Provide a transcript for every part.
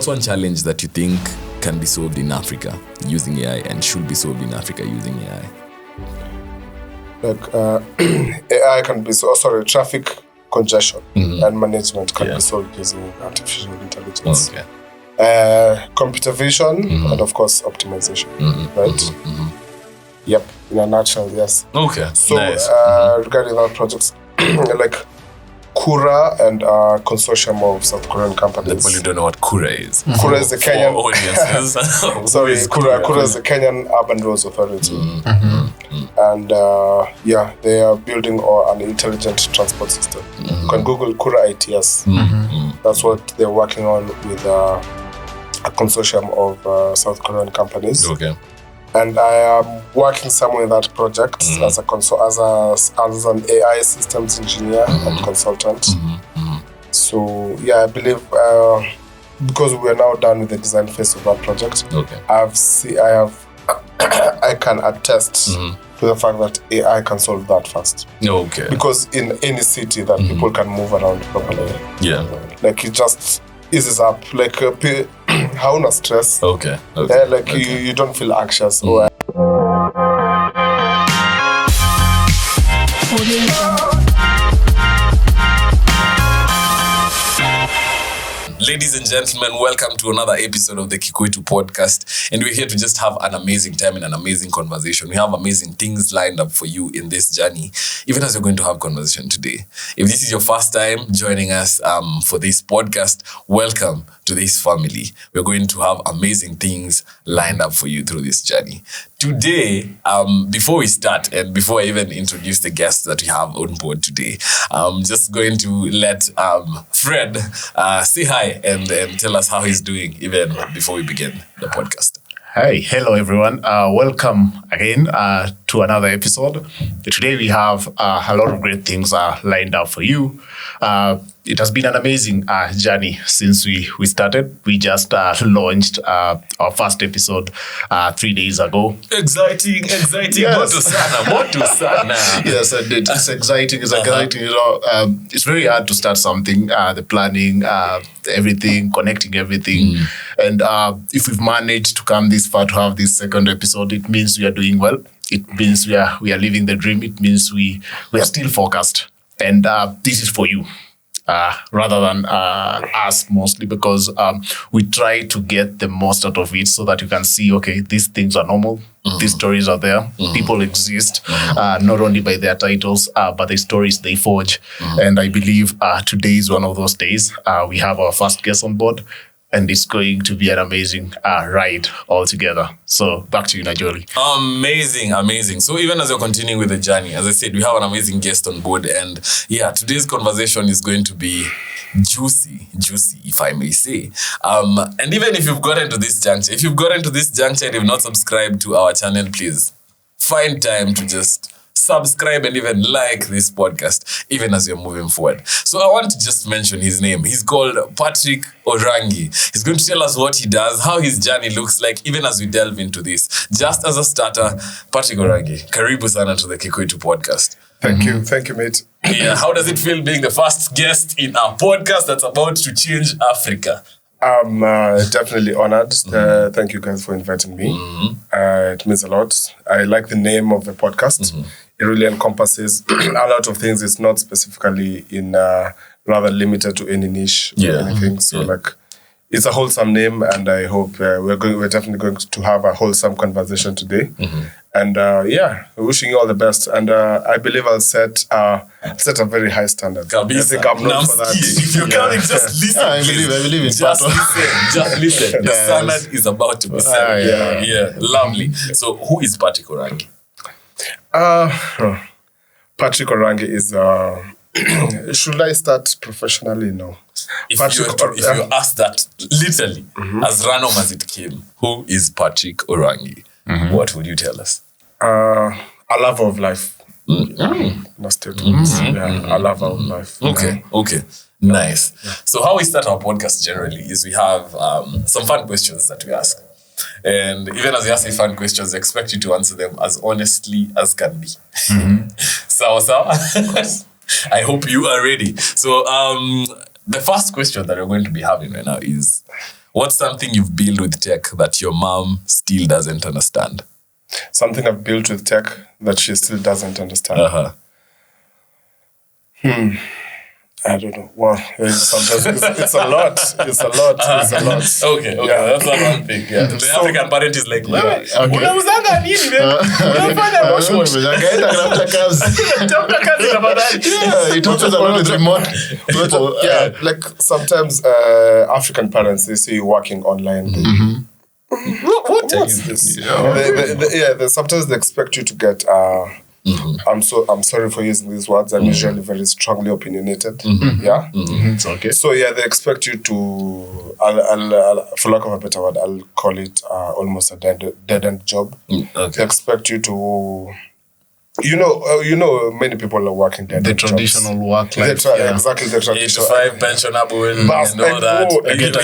what's one challenge that you think can be solved in Africa using AI and should be solved in Africa using AI? AI can be traffic congestion and management can be solved using artificial intelligence. Computer vision and of course optimization, right? Yep, in a nutshell, yes. Okay. So nice. Regarding our projects, like Kura and a consortium of South Korean companies. The people who don't know what Kura is. Kura is the Kenyan audiences. Kura is the Kenyan Urban Roads Authority. And they are building an intelligent transport system. You can Google Kura ITS. That's what they're working on with a consortium of South Korean companies. Okay. And I am working somewhere in that project as an AI systems engineer and consultant. So I believe because we are now done with the design phase of that project, I can attest to the fact that AI can solve that fast. Okay. Because in any city that people can move around properly. Yeah. Like it just eases up. Like hauna stress. Okay. You don't feel anxious. Ladies and gentlemen, welcome to another episode of the Kikwetu podcast. And we're here to just have an amazing time and an amazing conversation. We have amazing things lined up for you in this journey, even as we're going to have conversation today. If this is your first time joining us for this podcast, welcome to this family. We're going to have amazing things lined up for you through this journey. Today, before we start and before I even introduce the guests that we have on board today, I'm just going to let Fred say hi and tell us how he's doing even before we begin the podcast. Hi, hello everyone. Welcome again to another episode. Today we have a lot of great things lined up for you. It has been an amazing journey since we started. We just launched our first episode 3 days ago. Exciting. Yes. Moto sana. Yes, and it's exciting. It's exciting. You know, it's very hard to start something. The planning, everything, connecting everything. And if we've managed to come this far to have this second episode, it means we are doing well. It means we are living the dream. It means we are still focused. And this is for you. Rather than us mostly, because we try to get the most out of it so that you can see, okay, these things are normal, these stories are there, people exist, not only by their titles, but the stories they forge. And I believe today is one of those days. We have our first guest on board, and it's going to be an amazing ride altogether. So back to you, Najoli. Amazing. So even as you're continuing with the journey, as I said, we have an amazing guest on board. And today's conversation is going to be juicy, if I may say. And even if you've gotten to this juncture, and you've not subscribed to our channel, please find time to just subscribe and even like this podcast, even as you're moving forward. So I want to just mention his name. He's called Patrick Orangi. He's going to tell us what he does, how his journey looks like, even as we delve into this. Just as a starter, Patrick Orangi, karibu sana to the Kikwetu podcast. Thank you, mate. Yeah, how does it feel being the first guest in our podcast that's about to change Africa? I'm definitely honored. Thank you guys for inviting me. It means a lot. I like the name of the podcast. It really encompasses a lot of things. It's not specifically rather limited to any niche or anything. So it's a wholesome name, and I hope we're definitely going to have a wholesome conversation today. And wishing you all the best. And I believe I'll set a very high standard. I think I'm known for that. If you're coming, just listen. I believe in just listen. The standard is about to be set. Lovely. So who is Patrick Orangi? Patrick Orangi is should I start professionally? No. If you ask that literally, as random as it came, who is Patrick Orangi? What would you tell us? A lover of life. A lover of life. Okay. Nice. So how we start our podcast generally is we have some fun questions that we ask. And even as you ask fun questions, I expect you to answer them as honestly as can be. So I hope you are ready. So the first question that we're going to be having right now is, What's something you've built with tech that your mom still doesn't understand? Something I've built with tech that she still doesn't understand. I don't know. Well, sometimes it's a lot. It's a lot. It's a lot. Okay. Yeah. That's not one thing. Yeah. The African parent is like, unauzanga nini wewe? Unafanya motion. He talks about it remote. Like sometimes African parents, they see you working online. What is this? Sometimes they expect you to get I'm sorry for using these words. I'm usually very strongly opinionated. Yeah. It's okay. So they expect you to, I'll for lack of a better word, I'll call it almost a dead end job. Okay. They expect you to, many people are working dead The end traditional jobs. work life. Exactly, the 8 to traditional. 5 pensionable and all that.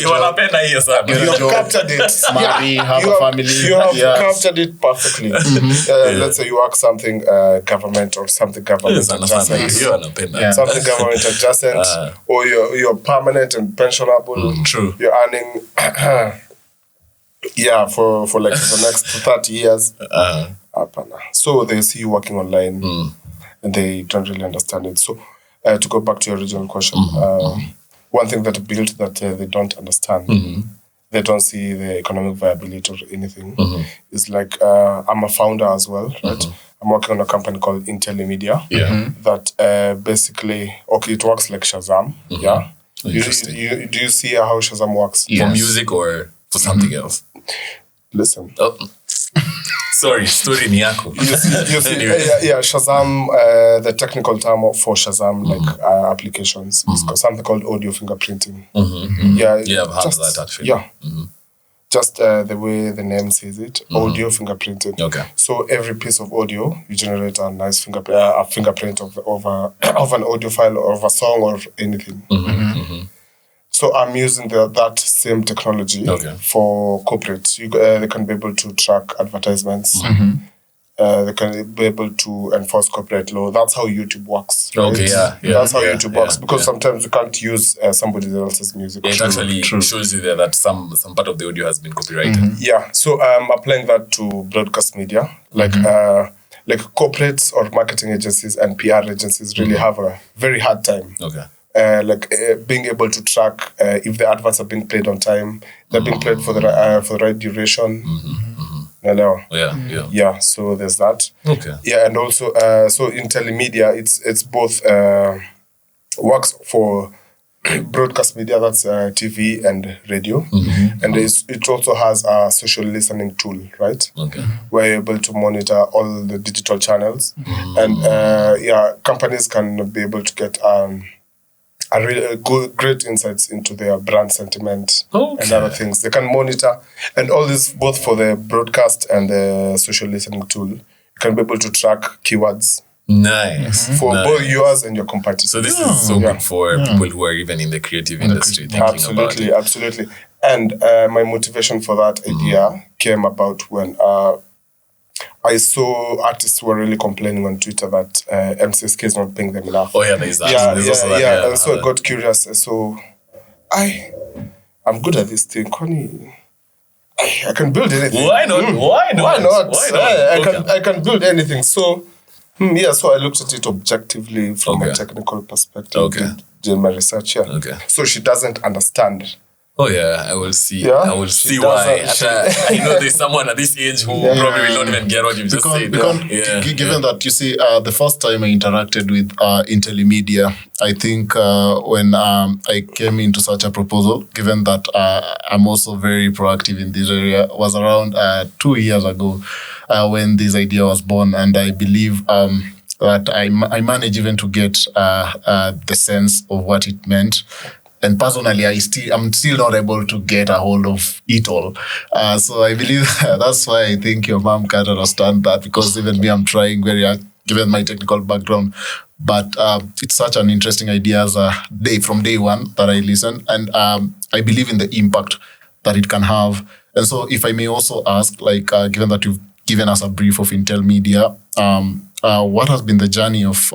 You wanapenda hiyo sana. You have captured it. Marry, have a family. You have captured it perfectly. Let's say you work something government or something government adjacent. You wanapenda. Yeah. Something government adjacent, or you're permanent and pensionable. True. You're earning, for like the next 30 years. So they see you working online, and they don't really understand it. So to go back to your original question, one thing that I built that they don't understand, they don't see the economic viability or anything, is like I'm a founder as well, right? I'm working on a company called Intellimedia. That basically, it works like Shazam. Yeah. Do you see how Shazam works? For music or for something else? Listen. Sorry, story ni yako. You see, Shazam, the technical term for Shazam, like applications, is something called audio fingerprinting. Yeah, I've heard of that actually. Yeah. Just the way the name says it, audio fingerprinting. Okay. So every piece of audio, you generate a nice fingerprint of an audio file or of a song or anything. So I'm using that same technology for corporates. They can be able to track advertisements. They can be able to enforce corporate law. That's how YouTube works. Right? Okay, That's how YouTube works, because sometimes you can't use somebody else's music. It actually shows you there that some part of the audio has been copyrighted. Yeah, so I'm applying that to broadcast media. Like corporates or marketing agencies and PR agencies really have a very hard time. Okay. Being able to track if the adverts are being played on time, they're being played for the right duration. Yeah. So there's that. Okay. Yeah, and also so Intellimedia, it's both works for broadcast media, that's TV and radio, and it also has a social listening tool, right? Okay. Where you're able to monitor all the digital channels, and companies can be able to get great insights into their brand sentiment and other things. They can monitor, and all this both for the broadcast and the social listening tool. You can be able to track keywords. Nice. For both yours and your competitors. So this is so good for people who are even in the creative industry thinking about it. Absolutely. And my motivation for that idea came about when I saw artists were really complaining on Twitter that MCSK is not paying them enough. Oh yeah, there's that. And so I got curious. So I'm good at this thing. I can build anything. Why not? I can build anything. So so I looked at it objectively from a technical perspective. Did my research here. So she doesn't understand. Oh yeah, I will see. I will see why. I know there's someone at this age who probably will not even get what you just said. Given that, you see, the first time I interacted with Intellimedia, I think when I came into such a proposal, given that I'm also very proactive in this area, was around 2 years ago when this idea was born, and I believe that I managed even to get the sense of what it meant. And personally, I'm still not able to get a hold of it all. So I believe that's why I think your mom can't understand that, because even me, I'm trying very hard, given my technical background. But it's such an interesting idea from day one that I listen. And I believe in the impact that it can have. And so if I may also ask, given that you've given us a brief of Intellimedia, what has been the journey of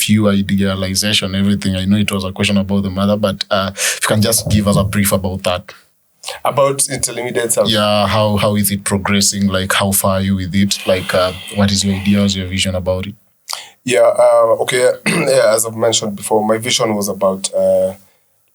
you, idealization, everything? I know it was a question about the mother, but if you can just give us a brief about that. About intermediate self. Yeah, how is it progressing? Like, how far are you with it? Like, what is your ideas, your vision about it? Yeah, okay. Yeah, as I've mentioned before, my vision was about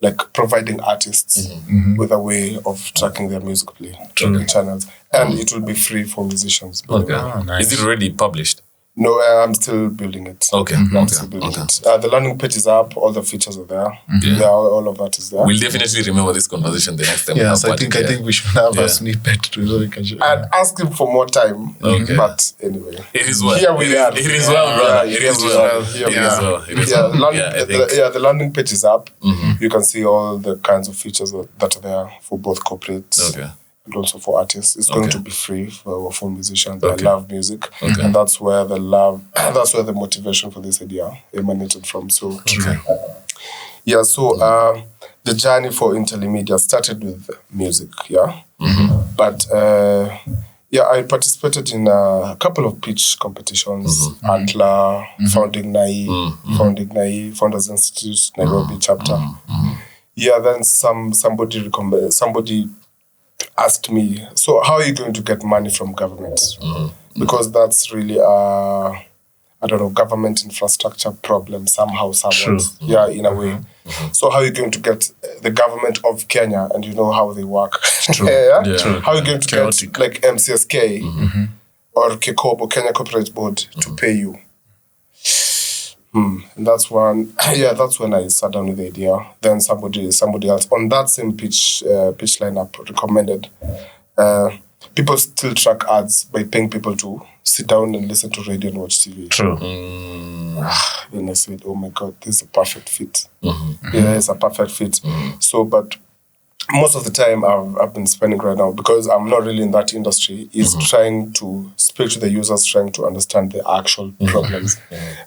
like providing artists with a way of tracking their music play through channels. And it will be free for musicians. Okay. Nice. Is it already published? No, I'm still building it. Okay. I'm still building it. The landing page is up. All the features are there. Yeah, all of that is there. We'll definitely remember this conversation the next time. Yes, we have I think Patrick. we should have a snippet to so we can show. I'd ask him for more time. But anyway. It is well. Here we are. It is well, brother. Yeah, It is well. Here It we is are. well. It is Yeah, well. I think. the landing page is up. You can see all the kinds of features that are there for both corporates and also for artists. It's going to be free for musicians that love music, and that's where the motivation for this idea emanated from. So, yeah. So the journey for Intermedia started with music. Yeah, but. Yeah, I participated in a couple of pitch competitions, Antler, Founding NAI, Founders Institute, Nairobi chapter. Yeah, then somebody asked me, so how are you going to get money from government? Because that's really government infrastructure problem somehow, somewhat. Yeah, in a way. So how are you going to get the government of Kenya, and you know how they work? True. How are you going to get like MCSK or Kikobo, Kenya Corporate Board, to pay you? And that's when I sat down with the idea. Then somebody else on that same pitch lineup recommended people still track ads by paying people to sit down and listen to radio and watch TV. True. Then I said, oh my God, this is a perfect fit. Yeah, it's a perfect fit. So, but most of the time I've been spending right now, because I'm not really in that industry, is trying to speak to the users, trying to understand the actual problems.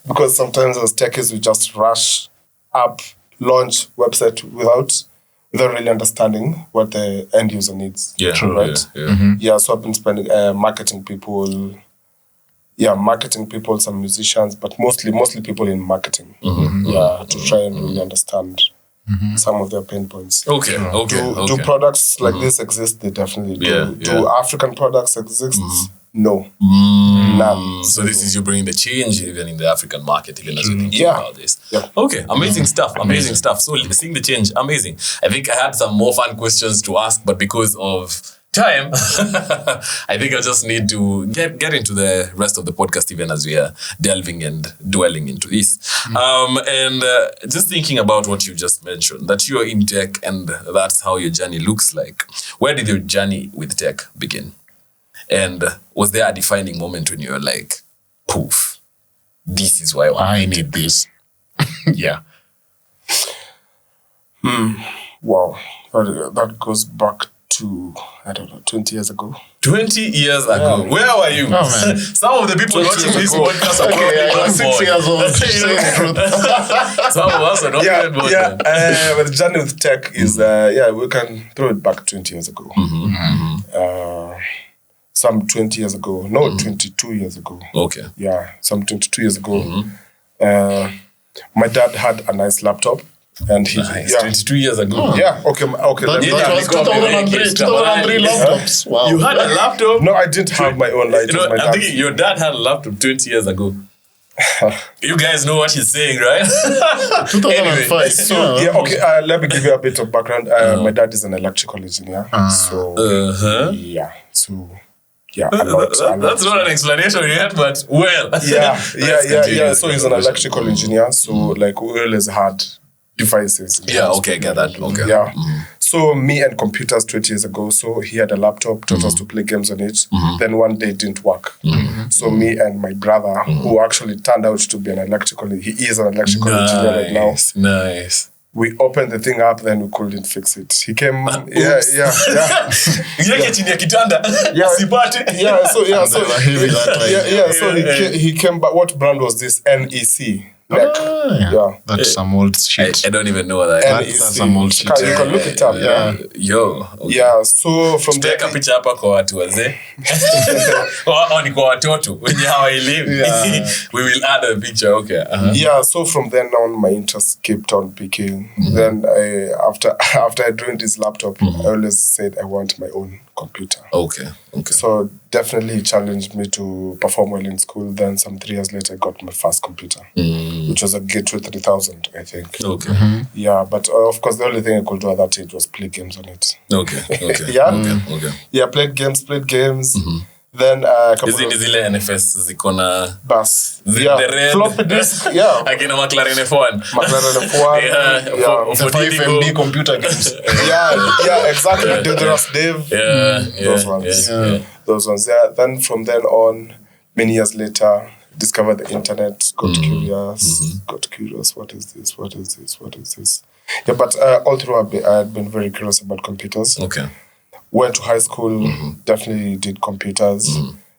Because sometimes as techies, we just rush up, launch website without really understanding what the end user needs. Yeah, true. Right? Yeah, so I've been spending marketing people, some musicians, but mostly people in marketing. To try and really understand some of their pain points. Okay. Do products like this exist? They definitely do. Do African products exist? No. None. So this is you bringing the change even in the African market, even as we think about this. Okay, amazing stuff. So seeing the change, amazing. I think I had some more fun questions to ask, but because of time, I think I just need to get into the rest of the podcast, even as we are delving and dwelling into this. And just thinking about what you just mentioned, that you're in tech and that's how your journey looks like. Where did your journey with tech begin? And was there a defining moment when you were like, poof, this is why I need this? Yeah. Wow. That goes back to, 20 years ago. 20 years ago. Yeah. Where were you? Oh, man. Some of the people watching this podcast are probably not 6 years old. Some of us are not even born. But the journey with tech is, we can throw it back 20 years ago. Some 20 years ago. No, 22 years ago. Okay. Yeah, some 22 years ago. My dad had a nice laptop. And he, 22 years ago. Yeah, okay. That was 2003 laptops. Wow. You had a laptop? No, I didn't have my own laptop. I'm thinking your dad had a laptop 20 years ago. You guys know what he's saying, right? 2005. Anyway, so, let me give you a bit of background. My dad is an electrical engineer. A lot. That's not an explanation yet, but well. Yeah. So he's an electrical engineer. So like we always had devices. Get that. Okay. Yeah. So me and computers 20 years ago. So he had a laptop, taught us to play games on it. Then one day it didn't work. So me and my brother, who actually turned out to be he is an electrical engineer right now. Nice. We opened the thing up, then we couldn't fix it. He came, So he came, but what brand was this? NEC. neck. Yeah. That's some old shit. I don't even know what that And is. That's some old shit. You can look it up. Yeah. Yo. Okay. Yeah. So from there, Tutaweka picha hapa kwa watu wazee. Ni kwa watoto wenye hawaelewi. We will add a picture. Okay. yeah. So from then on, my interest kept on peaking. Then after I joined this laptop, I always said I want my own computer. Okay. So definitely he challenged me to perform well in school. Then some 3 years later, I got my first computer, which was a Gateway 3000, I think. Okay. Yeah, but of course, the only thing I could do at that age was play games on it. Okay. Yeah. Okay. Yeah, played games. Then Hizi ni zile NFS ziko na bus. the Yeah, red floppy disk. Yeah, akina McLaren F1. McLaren F1. Yeah, Yeah. The 5MB computer games. yeah, exactly. Dangerous Dave. Yeah. Those ones. Yeah. Those ones. Yeah. Then from then on, many years later, discovered the internet. Got curious. What is this? Yeah, but all through I had been very curious about computers. Okay. Went to high school, definitely did computers.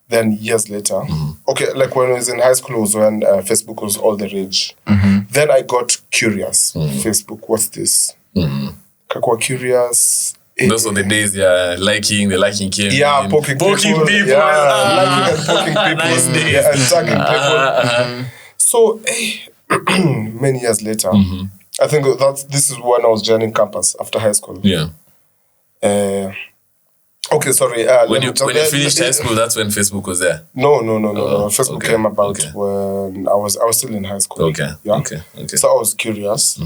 Then years later, okay, like when I was in high school was when Facebook was all the rage. Then I got curious. Facebook, what's this? Kakwa curious. Those were the days, the liking came. Yeah, poking people. Yeah, liking and poking people. Nice days. Yeah, and tagging people. So, many years later, I think this is when I was joining campus after high school. Yeah. Okay, sorry. When you finished high school, that's when Facebook was there. No. Facebook came about okay. when I was still in high school. Okay. Yeah. Okay. So I was curious.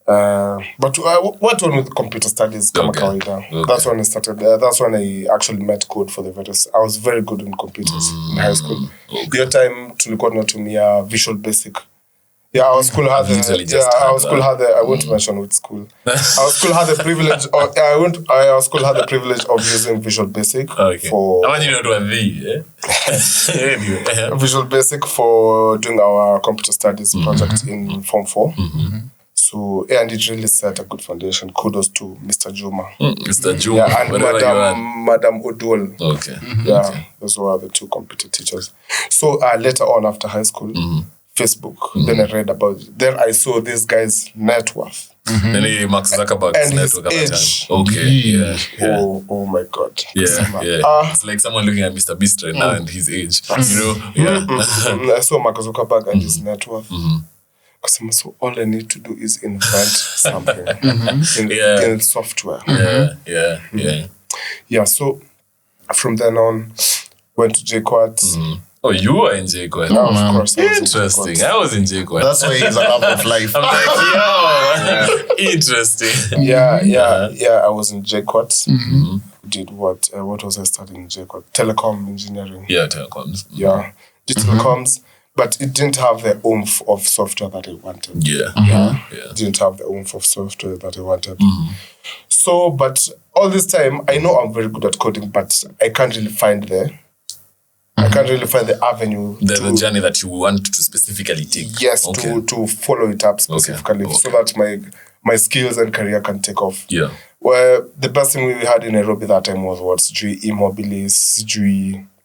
But I went on with computer studies. Okay. That's when I started. That's when I actually met code for the various. I was very good in computers in high school. Your time tulikuwa tunatumia Visual Basic. Yeah, our school had I won't mention which school. Our school had the privilege. Our school had the privilege of using Visual Basic for. I want you to know anyway. Visual Basic for doing our computer studies project in Form 4. So and it really set a good foundation. Kudos to Mr. Juma. Mr. Juma. Yeah, and Madam Odol. Okay. Yeah, those were the two computer teachers. So later on after high school. Facebook. Then I read about it. Then I saw this guy's net worth. Then Mark Zuckerberg's and his network at that age. time. Okay. Yeah. Oh my God. Yeah. It's like someone looking at Mr. Beast right now and his age. You know? Yeah. I saw Mark Zuckerberg and his net worth. So all I need to do is invent something in software. Yeah. So from then on, went to JQuat. Oh, you were in JQuat. Of course. Interesting. I was in JQuat. That's why he's a love of life. I'm like, yo, interesting. Yeah. I was in JQuat. Did what? What was I studying in JQuat? Telecom engineering. Yeah, telecoms. Yeah, did telecoms, but it didn't have the oomph of software that I wanted. Yeah. Didn't have the oomph of software that I wanted. So, but all this time, I know I'm very good at coding, but I can't really find I can't really find the avenue. The journey that you want to specifically take. Yes, to follow it up specifically so that my skills and career can take off. Yeah. Well, the best thing we had in Nairobi that time was what? Immobilis,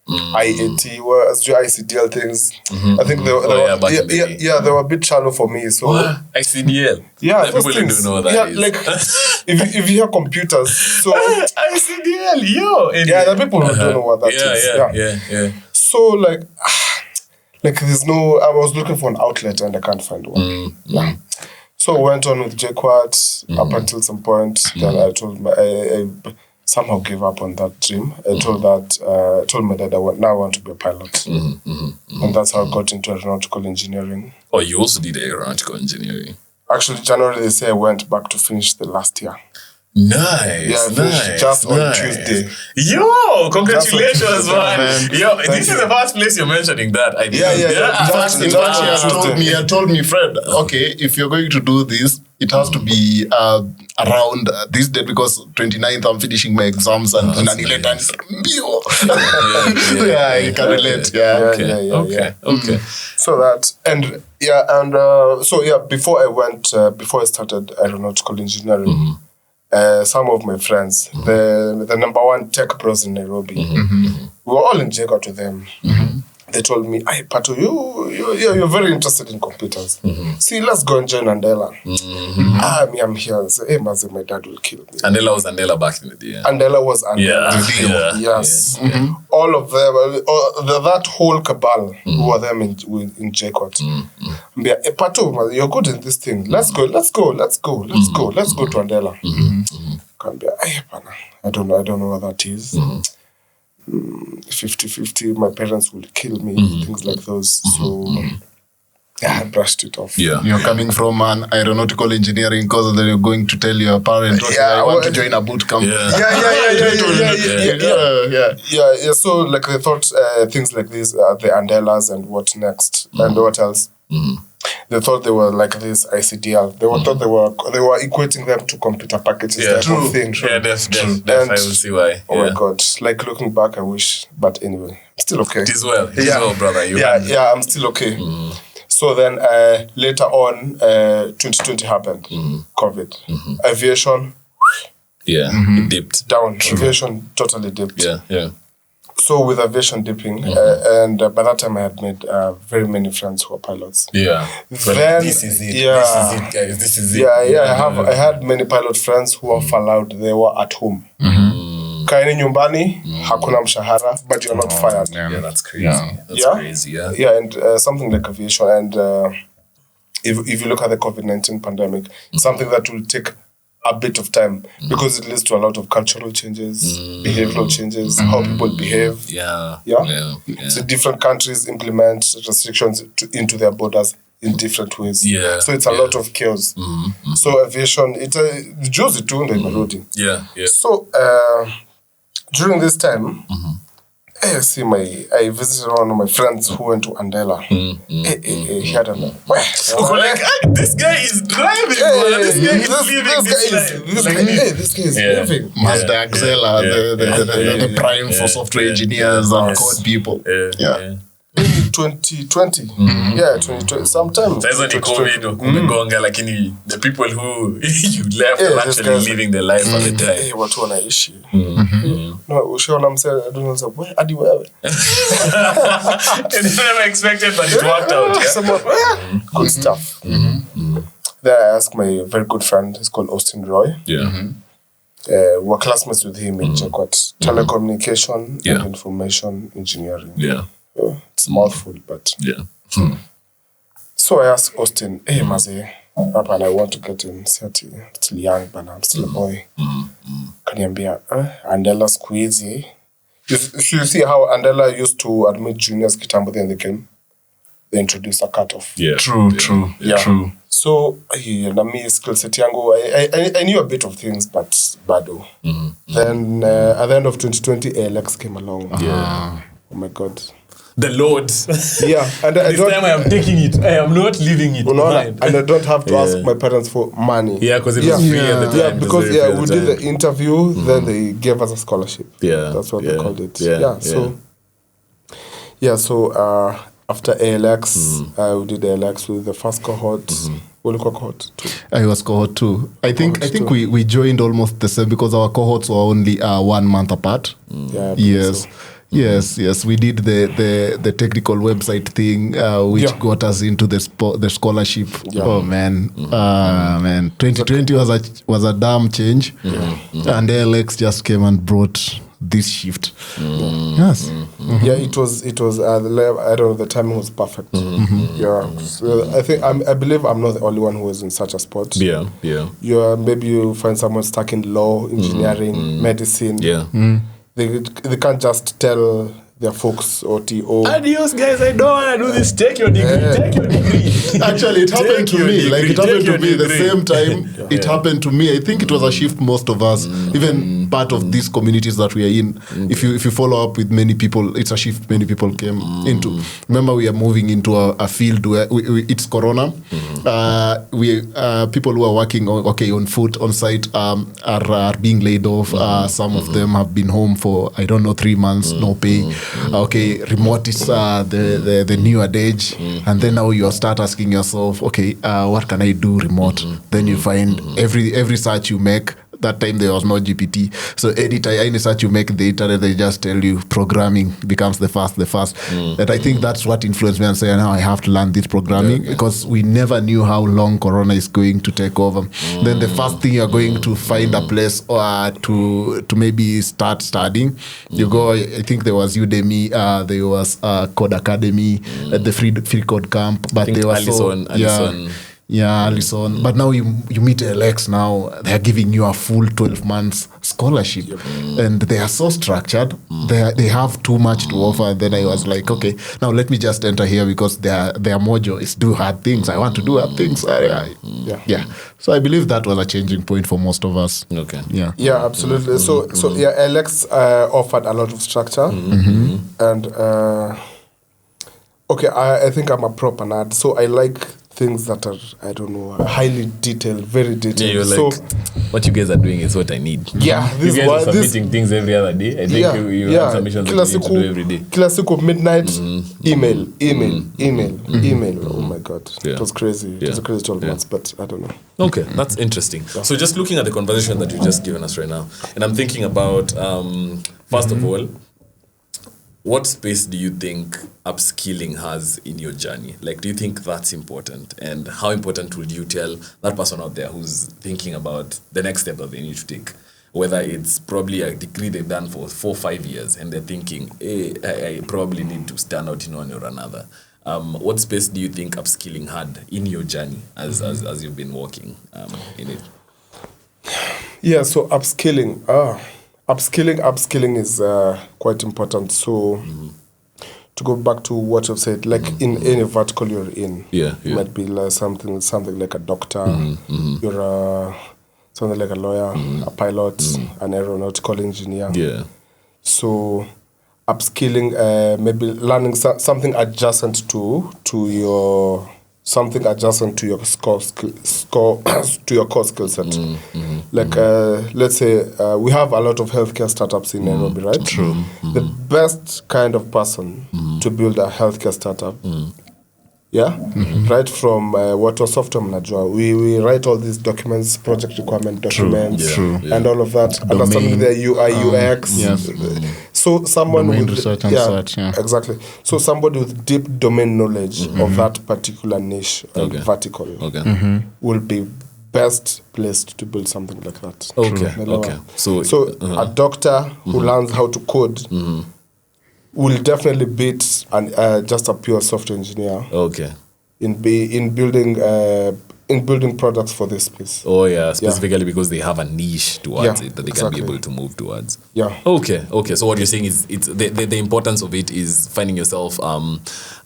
IAT, ICDL things. I think they were a bit shallow for me. So ICDL. Yeah, people don't know what that is. Like if you hear computers, so ICDL, yo. The people who don't know what that is. Yeah. So like there's no. I was looking for an outlet and I can't find one. So I went on with JQuat up until some point. Then I told I somehow gave up on that dream. I told my dad I want to be a pilot. And that's how I got into aeronautical engineering. Oh, you also did aeronautical engineering? Actually, January they say I went back to finish the last year. Nice. Yeah, I finished just on Tuesday. Yo, congratulations, man. Yo, this is the first place you're mentioning that. I didn't. In fact, he told me, Fred, okay, if you're going to do this, it has to be around this date because 29th I'm finishing my exams and I can relate. Okay. So that before I started aeronautical engineering, some of my friends, the number one tech bros in Nairobi, we were all in JQuat with them. they told me, "Hey, Pato, you're very interested in computers. See, let's go and join Andela." I'm here. And say, "Hey, Mazi, my dad will kill me." Andela was Andela back in the day. Andela was Andela. Yes. All of them, that whole cabal who were them in Kikwetu. Hey, Pato, you're good in this thing. Let's go to Andela. I don't know what that is. 50-50, my parents will kill me, things like those. So I brushed it off. Yeah. You're coming from an aeronautical engineering course, and then you're going to tell your parents, I want to join a boot camp. Yeah. So like they thought things like this, the Andelas and what next, and what else. They thought they were like this ICDL. They thought they were equating them to computer packages. Yeah, true. Thing. Yeah, definitely. I will see why. Oh my God! Like looking back, I wish, but anyway, I'm still okay. It is well, brother. I'm still okay. So then later on, 2020 happened. COVID, aviation. It dipped down. Aviation totally dipped. Yeah. So with aviation dipping, and by that time I had made very many friends who are pilots. Yeah. Then, this is it. Yeah. This is it, guys. This is it. I had many pilot friends who were furloughed. They were at home. Kaini nyumbani, hakuna mshahara, but you're not fired. Yeah, that's crazy. That's crazy. Yeah, and something like aviation, and if you look at the COVID-19 pandemic, something that will take a bit of time because it leads to a lot of cultural changes, behavioral changes, how people behave. So different countries implement restrictions into their borders in different ways. So it's a lot of chaos. So aviation, it's Josie too in Nairobi. So during this time, I visited one of my friends who went to Andela. He had this guy is driving. This guy is living. Mazda Axela, the prime for software engineers and code people. 2020. 2020. Sometimes. That's when COVID lakini the people who you left are actually living their life all the time. Watu wanaishi. No, ushaona mse adunza wewe hadi wewe. And you never expected, but it worked out. Good stuff. Then I asked my very good friend, he's called Austin Roy. We're classmates with him in Kikwetu. Telecommunication and information engineering. It's a mouthful, but So I asked Austin, "Hey, Mazi, and I want to get in Seti. Still young, but I'm still a boy. Kaniambia, Andela squeezy. You see how Andela used to admit juniors kitambo, then they introduced a cutoff. True. So na me skill set yangu, I knew a bit of things, but bado. Then at the end of 2020, ALX came along. Oh my God. The Lord. And this time I am taking it. I am not leaving it. And I don't have to ask my parents for money. Because it was free at the time. Because we did the interview, then they gave us a scholarship. That's what they called it. So after ALX, we did ALX with the first cohort. Cohort 2. I was cohort 2. I think we joined almost the same because our cohorts were only 1 month apart. Yes, we did the technical website thing, which got us into the scholarship. Oh man, 2020 was a damn change, and ALX just came and brought this shift. Yes. It was. I don't know. The timing was perfect. So I believe I'm not the only one who was in such a spot. Maybe you find someone stuck in law, engineering, medicine. They can't just tell their folks or TO. Adios, guys, I don't want to do this. Take your degree. Actually, it happened to me. It happened to me the same time. It happened to me. I think it was a shift most of us, even part of these communities that we are in. If you follow up with many people, it's a shift many people came into. Remember, we are moving into a field where it's Corona. People who are working on foot, on site, are being laid off. Some of them have been home for, 3 months, no pay. Remote is the new adage, and then now you start asking yourself, what can I do remote? Then you find every search you make, that time there was no GPT. So any such you make the internet, they just tell you programming becomes the first. And I think that's what influenced me and say, now I have to learn this programming because we never knew how long Corona is going to take over. Then the first thing you're going to find a place to maybe start studying. You go, I think there was Udemy, there was Code Academy, the free code camp, but they were Allison. Allison. But now you meet LX now, they're giving you a full 12 months scholarship. And they are so structured. They have too much to offer. And then I was like, okay, now let me just enter here because their mojo is do hard things. I want to do hard things. Yeah. So I believe that was a changing point for most of us. Okay. Yeah, absolutely. So LX offered a lot of structure. And okay, I think I'm a proper nerd. So I like things that are, I don't know, highly detailed, very detailed. Yeah, you're like, what you guys are doing is what I need. Yeah, you guys are submitting things every other day. I think you have submissions that you need to do every day. Kila siku midnight, email. Oh my God. It was crazy. It was a crazy 12 months, but I don't know. Okay, that's interesting. So just looking at the conversation that you've just given us right now, and I'm thinking about, first of all, what space do you think upskilling has in your journey? Like, do you think that's important? And how important would you tell that person out there who's thinking about the next step that they need to take? Whether it's probably a degree they've done for 4 or 5 years and they're thinking, hey, I probably need to stand out in one or another. What space do you think upskilling had in your journey as you've been working in it? Yeah, so upskilling is quite important. So to go back to what you've said, like in any vertical you're in, you might be like something like a doctor, you're something like a lawyer, a pilot, an aeronautical engineer. Yeah. So upskilling, maybe learning something adjacent to your core skill set. Like let's say we have a lot of healthcare startups in Nairobi, right? True. The best kind of person to build a healthcare startup. Right from what was software mnajua. We write all these documents, project requirement documents, and all of that. Understanding their UI, UX. So someone with research and such, exactly. So somebody with deep domain knowledge of that particular niche vertical will be best placed to build something like that. Okay. So a doctor who learns how to code will definitely beat just a pure software engineer. Okay. In building products for this space. Oh yeah, specifically because they have a niche towards it that they can be able to move towards. Yeah. Okay. So what you're saying is it's the importance of it is finding yourself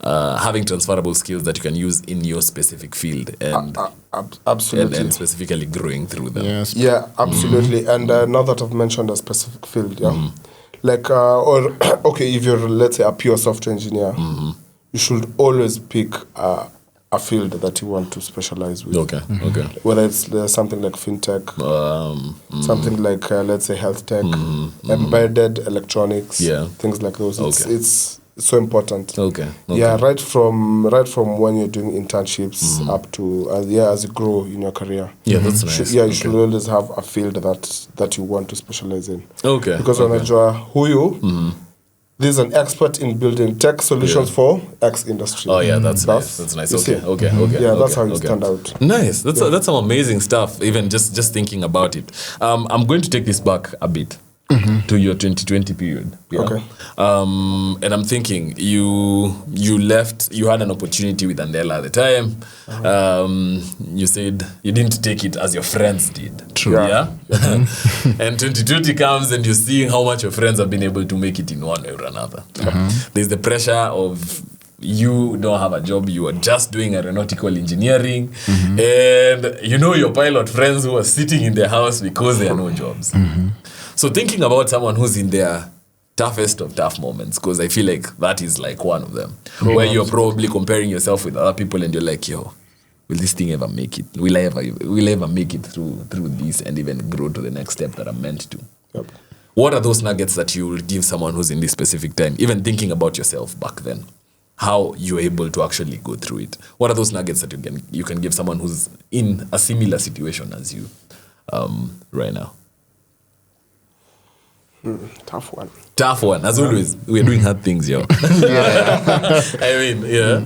having transferable skills that you can use in your specific field and absolutely and specifically growing through them. Yes. Yeah, absolutely. And now that I've mentioned a specific field, like if you're, let's say, a pure software engineer, you should always pick a field that you want to specialize with. Okay. Whether it's something like fintech, something like let's say health tech, embedded electronics, things like those. It's so important. Okay. Yeah, right from when you're doing internships up to as you grow in your career. Yeah, that's nice. You should always have a field that you want to specialize in. Okay. Because unajua huyu this is an expert in building tech solutions for X industry. Oh yeah, that's nice. That's nice. Okay. Yeah, that's how it stand out. Nice. That's some amazing stuff. Even just thinking about it. I'm going to take this back a bit to your 2020 period. Yeah? Okay. And I'm thinking you left. You had an opportunity with Andela at the time. You said you didn't take it as your friends did. True. Yeah. And 2020 comes and you're seeing how much your friends have been able to make it in one way or another. There's the pressure of you don't have a job, you are just doing aeronautical engineering, and your pilot friends who are sitting in their house because there are no jobs. So thinking about someone who's in their toughest of tough moments, because I feel like that is like one of them, where you're probably comparing yourself with other people and you're like, yo, will this thing ever make it? Will I ever make it through this and even grow to the next step that I'm meant to? Yep. What are those nuggets that you will give someone who's in this specific time, even thinking about yourself back then? How you're able to actually go through it? What are those nuggets that you can give someone who's in a similar situation as you right now? Tough one. Tough one, as always. We're doing hard things, yo. I mean, yeah.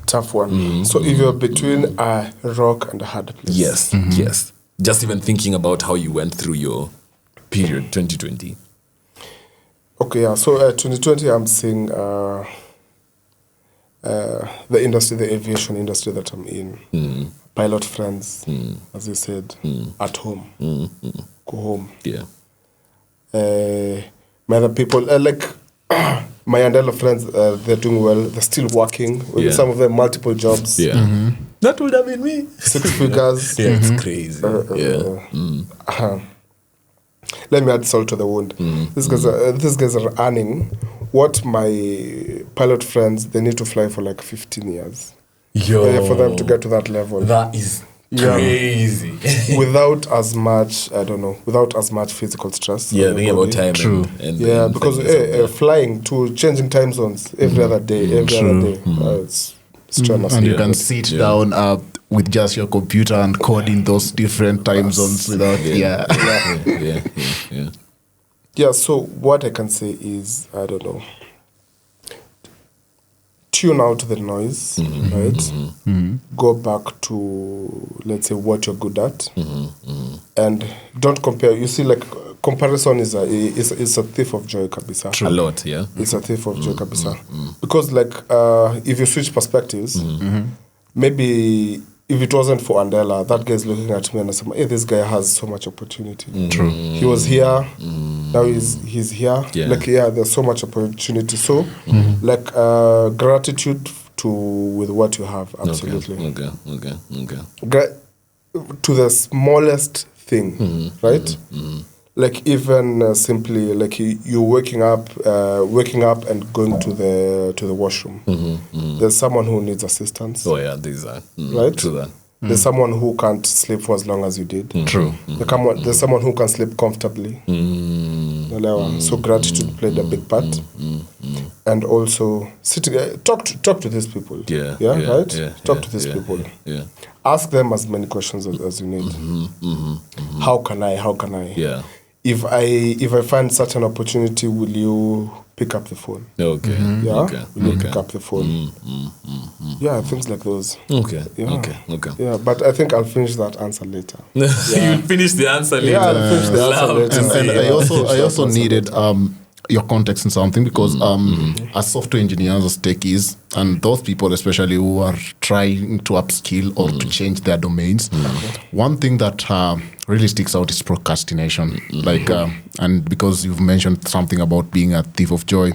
Tough one. So if you're between a rock and a hard place. Yes, yes. Just even thinking about how you went through your period, 2020. Okay, yeah. So 2020, I'm seeing the industry, the aviation industry that I'm in. Pilot friends, as you said, at home. Go home. Yeah. My other people, like my Andela friends, they're doing well. They're still working. Yeah. Some of them multiple jobs. Yeah. That would have been me. 6 figures. Yeah, it's crazy. Let me add salt to the wound. These guys are earning what my pilot friends, they need to fly for like 15 years. For them to get to that level. That is crazy. Without as much physical stress. Yeah, thinking about time. True. And because flying to changing time zones every other day, it's strenuous. And you can sit down with just your computer and code in those different time zones without, Yeah, so what I can say is, I don't know, tune out the noise, right? Go back to, let's say, what you're good at, and don't compare. You see, like, comparison is a thief of joy, kabisa. A lot, yeah. It's a thief of joy, kabisa. Because, like, if you switch perspectives, maybe if it wasn't for Andela, that guy's looking at me and saying, hey, this guy has so much opportunity. True. He was here, now he's here. Yeah. Like, there's so much opportunity. So, like, gratitude with what you have, absolutely. Okay. To the smallest thing, right? Like, even simply, like you waking up and going to the washroom. There's someone who needs assistance. Oh yeah, these are right? True that. There's someone who can't sleep for as long as you did. True. There's someone who can sleep comfortably. So gratitude played a big part. And also talk to these people. Right? Talk to these people. Yeah. Ask them as many questions as you need. How can I? Yeah. If I find such an opportunity, will you pick up the phone? Okay. Will you pick up the phone? Yeah, things like those. Okay. Yeah. Okay. Yeah, but I think I'll finish that answer later. You'll finish the answer later. Yeah, I'll finish the answer later. And I also needed your context in something because as software engineers, as techies, and those people especially who are trying to upskill or to change their domains, one thing that really sticks out is procrastination. Like, and because you've mentioned something about being a thief of joy,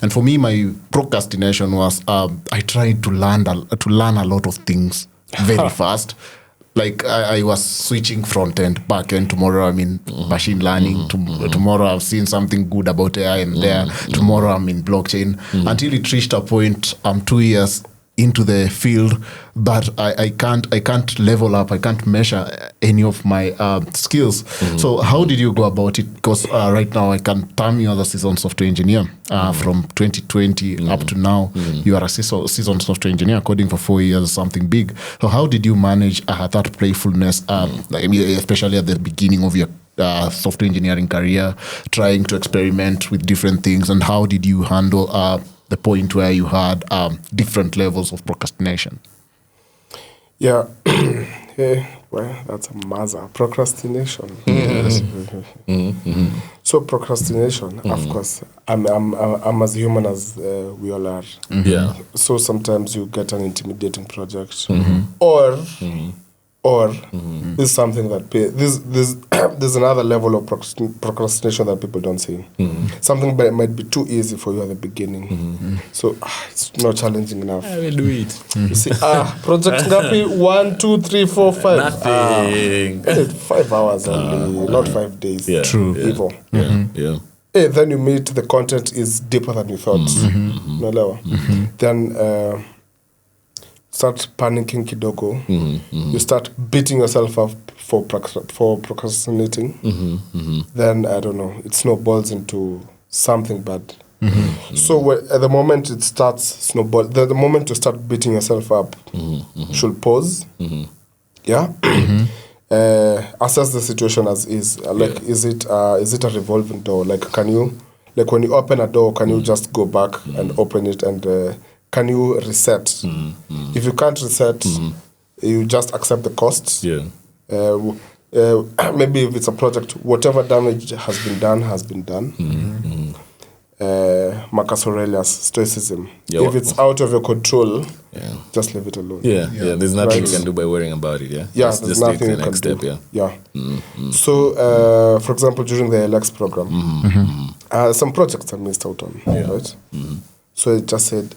and for me, my procrastination was I tried to learn a lot of things very fast. Like I was switching front end, back end. Tomorrow I'm in machine learning. Tomorrow I've seen something good about AI and there. Tomorrow I'm in blockchain. Until it reached a point, I'm 2 years into the field, but I can't level up. I can't measure any of my skills. So how did you go about it? Because right now I can term you as a seasoned software engineer. From 2020 up to now, you are a seasoned software engineer, coding for 4 years, something big. So how did you manage that playfulness, especially at the beginning of your software engineering career, trying to experiment with different things, and how did you handle the point where you had different levels of procrastination? Yeah. Well, that's a maza. Procrastination. Yes. So procrastination, of course, I'm as human as we all are. Yeah. So sometimes you get an intimidating project, or this is something that there's another level of procrastination that people don't see. Something that might be too easy for you at the beginning, so it's not challenging enough. I will do it. You see, project ngapi 1, 2, 3, 4, 5. Nothing. 5 hours only, not 5 days. Yeah. True. Evil. Yeah. Then you meet the content is deeper than you thought. Then start panicking kidogo. You start beating yourself up for procrastinating. Then I don't know, it snowballs into something bad. So at the moment it starts snowball, the moment you start beating yourself up, you should pause. assess the situation as is. Like, is it a revolving door? Like, can you, like when you open a door, can you just go back and open it, and can you reset? If you can't reset, you just accept the costs. Yeah. Maybe if it's a project, whatever damage has been done. Marcus Aurelius, Stoicism. Yeah, if it's out of your control, just leave it alone. Yeah. There's nothing you can do by worrying about it. Yeah. There's just nothing take you the can next do. step. So, for example, during the LX program, some projects I missed out on, right? So I just said,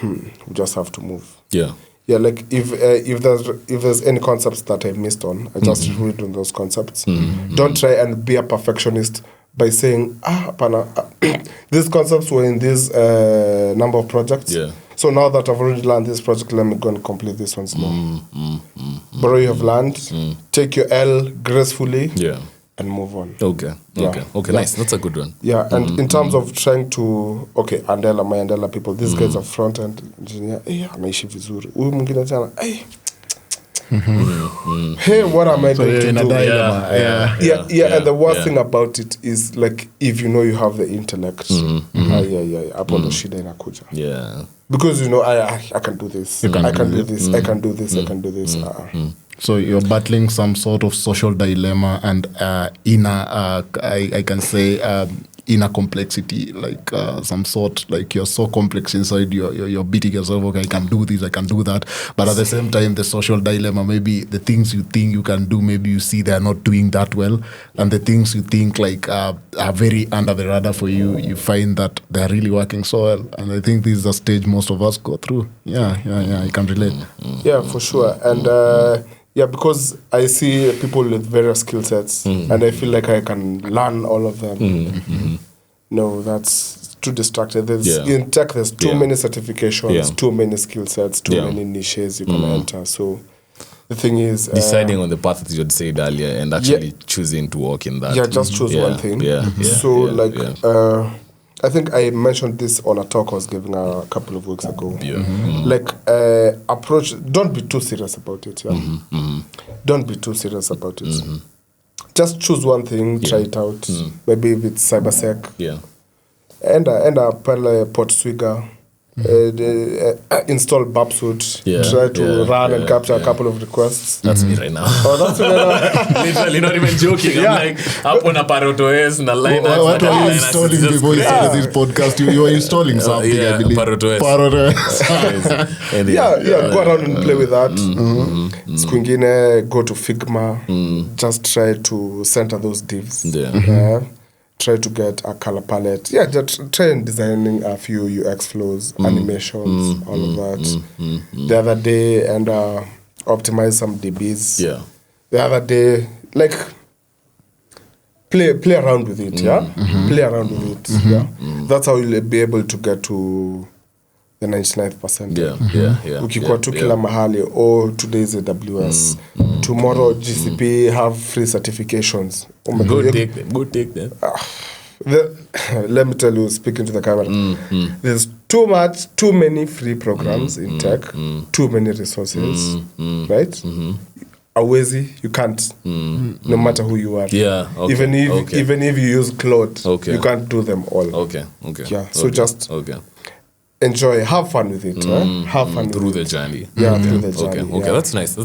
we just have to move. Yeah. Yeah, like if there's any concepts that I missed on, I just read on those concepts. Don't try and be a perfectionist by saying, these concepts were in this number of projects. Yeah. So now that I've already learned this project, let me go and complete this once more. But you have learned, take your L gracefully, and move on. Okay. Nice. That's a good one. Yeah, and in terms of trying to, my Andela people, these guys are front-end engineer, anaishi vizuri. Huyu mwingine tena, hey, what am I going to do? Yeah. And the worst thing about it is, like, if you know you have the intellect, hapo ndo shida inakuja. Yeah. Because, you know, I can do this. I can do this. I can do this. I can do this. So you're battling some sort of social dilemma and inner, I can say, inner complexity, like some sort, like you're so complex inside, you're beating yourself, okay, I can do this, I can do that. But at the same time, the social dilemma, maybe the things you think you can do, maybe you see they're not doing that well. And the things you think like are very under the radar for you, you find that they're really working so well. And I think this is a stage most of us go through. Yeah, I can relate. Yeah, for sure. And because I see people with various skill sets, and I feel like I can learn all of them. No, that's too distracted. In tech, there's too many certifications, too many skill sets, too many niches you can enter. So the thing is, deciding on the path that you had said earlier and actually choosing to walk in that. Yeah, just choose one thing. I think I mentioned this on a talk I was giving a couple of weeks ago. Like, approach, don't be too serious about it. Don't be too serious about it. Just choose one thing, try it out. Maybe if it's cybersec. And pale port swigger. Install Babsuit, try to run and capture a couple of requests. That's me right now. Oh, that's me right Literally, not even joking. I'm like, up on a Paroto S and a line. What are you installing before you started this podcast? You were installing something, I believe. Paroto S. Go around and play with that. Siku ingine, go to Figma. Just try to center those divs. Try to get a color palette. Just try and designing a few UX flows, animations, all of that. The other day, and optimize some DBs. The other day, like, play around with it, Play around with it, That's how you'll be able to get to the 99th percentile. Ukikuwa tu kila mahali, today is AWS. Tomorrow GCP have free certifications. Go take them. Let me tell you, speaking to the camera, there's too many free programs in tech, too many resources, right? Awezi, you can't, no matter who you are. Even if you use Claude, you can't do them all. Just enjoy, have fun with it. Have fun through the journey. Through the journey. Okay, that's nice.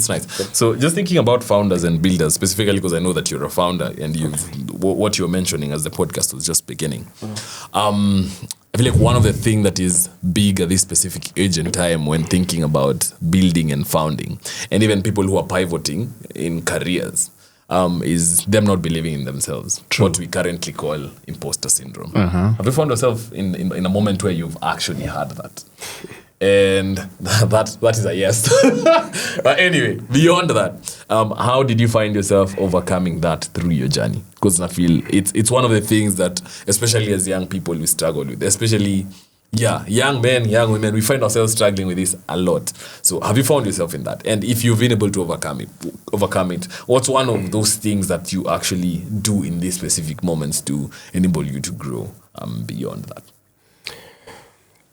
So just thinking about founders and builders, specifically because I know that you're a founder and what you're mentioning as the podcast was just beginning. I feel like one of the things that is big at this specific age and time when thinking about building and founding, and even people who are pivoting in careers, is them not believing in themselves. What we currently call imposter syndrome. Have you found yourself in a moment where you've actually had that? And that is a yes. But anyway, beyond that, how did you find yourself overcoming that through your journey? Because I feel it's one of the things that, especially as young people, we struggle with. Especially, young men, young women, we find ourselves struggling with this a lot. So have you found yourself in that? And if you've been able to overcome it, what's one of those things that you actually do in these specific moments to enable you to grow beyond that?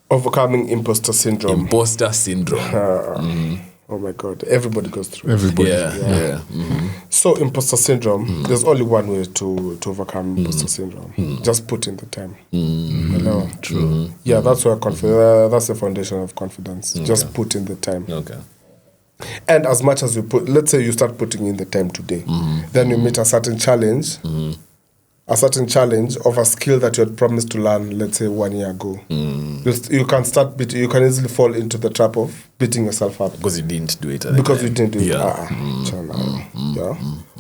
Overcoming imposter syndrome. Imposter syndrome. Oh my God, everybody goes through. Everybody. Yeah. So imposter syndrome, there's only one way to overcome imposter syndrome. Just put in the time. True. Yeah, that's where that's the foundation of confidence. Just put in the time. Okay. And as much as you put, let's say you start putting in the time today, then you meet a certain challenge, of a skill that you had promised to learn, let's say 1 year ago. You can you can easily fall into the trap of beating yourself up. Because you didn't do it at the Because time. you didn't do it.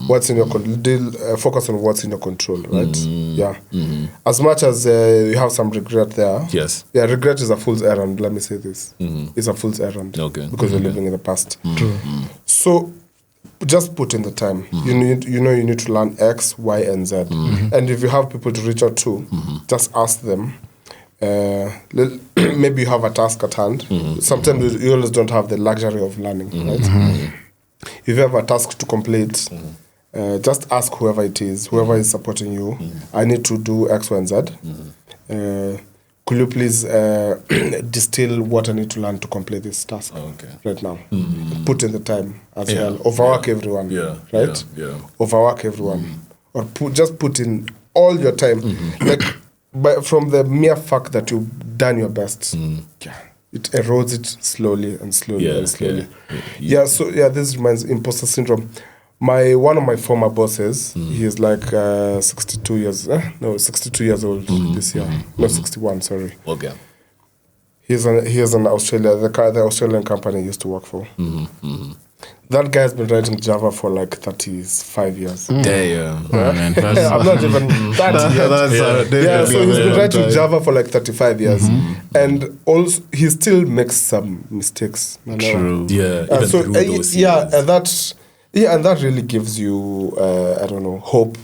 What's in your control? Focus on what's in your control, right? Yeah. As much as you have some regret there. Yes. Yeah, regret is a fool's errand. Let me say this. It's a fool's errand. Okay. Because you're living in the past. True. So just put in the time. You need to learn X, Y, and Z. And if you have people to reach out to, just ask them. Maybe you have a task at hand. Sometimes you always don't have the luxury of learning, right? If you have a task to complete, just ask whoever it is, whoever is supporting you. I need to do X, Y, and Z. Could you please distill what I need to learn to complete this task right now? Put in the time as well. Overwork everyone, right? Yeah. Overwork everyone. Or just put in all your time. But from the mere fact that you've done your best, it erodes it slowly and slowly and slowly. So this reminds imposter syndrome. One of my former bosses, he is like 62 years old this year. No, 61, sorry. Okay. He is an Australia, the Australian company he used to work for. That guy has been writing Java for like 35 years. Damn. I'm not even 30 yet. So he's been writing Java for like 35 years. And also, he still makes some mistakes. True. Yeah, even through those years. And that really gives you, hope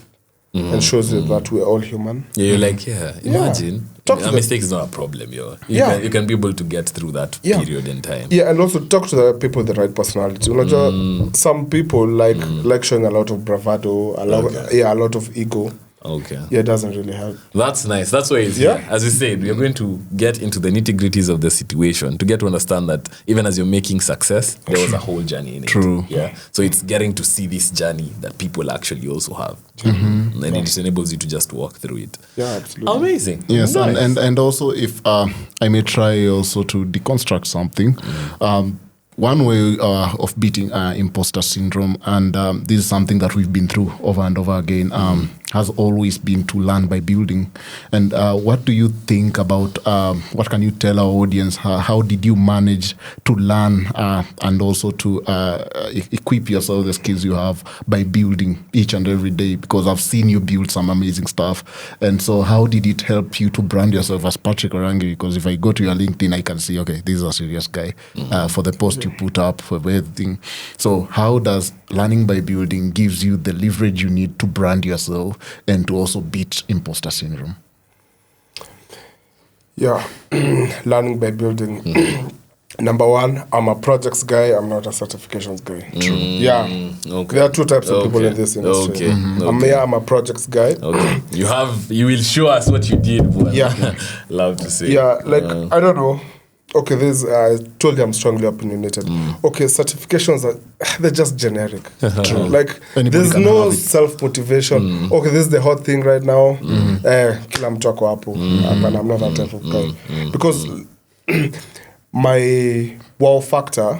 and shows you that we're all human. Yeah, you're like, imagine. A mistake is not a problem, You can be able to get through that period in time. Yeah, and also talk to the people with the right personality. Some people like showing a lot of bravado, a lot of ego. Okay. Yeah, it doesn't really help. That's nice. That's why it's here. As we said, we are going to get into the nitty-gritties of the situation to get to understand that even as you're making success, there was a whole journey in it. True. Yeah. So it's getting to see this journey that people actually also have. And it enables you to just walk through it. Yeah, absolutely. Amazing. Yes, Nice. and also if I may try also to deconstruct something. One way of beating imposter syndrome, and this is something that we've been through over and over again, has always been to learn by building. And what do you think about, what can you tell our audience? How did you manage to learn and also to equip yourself with the skills you have by building each and every day? Because I've seen you build some amazing stuff. And so how did it help you to brand yourself as Patrick Orangi? Because if I go to your LinkedIn, I can see, okay, this is a serious guy for the post you put up, for everything. So how does learning by building gives you the leverage you need to brand yourself and to also beat imposter syndrome? Yeah, learning by building. Number one, I'm a projects guy. I'm not a certifications guy. True. Yeah. Okay. There are two types of people in this industry. Okay. I'm a projects guy. Okay. You will show us what you did. Boy. Yeah. Love to see. Yeah, I don't know. Okay, I told you I'm strongly opinionated. Okay, certifications they're just generic. Like there's no self-motivation. Okay, this is the hot thing right now. Kila mtu ako hapo. And I'm not that type of guy. Because my wow factor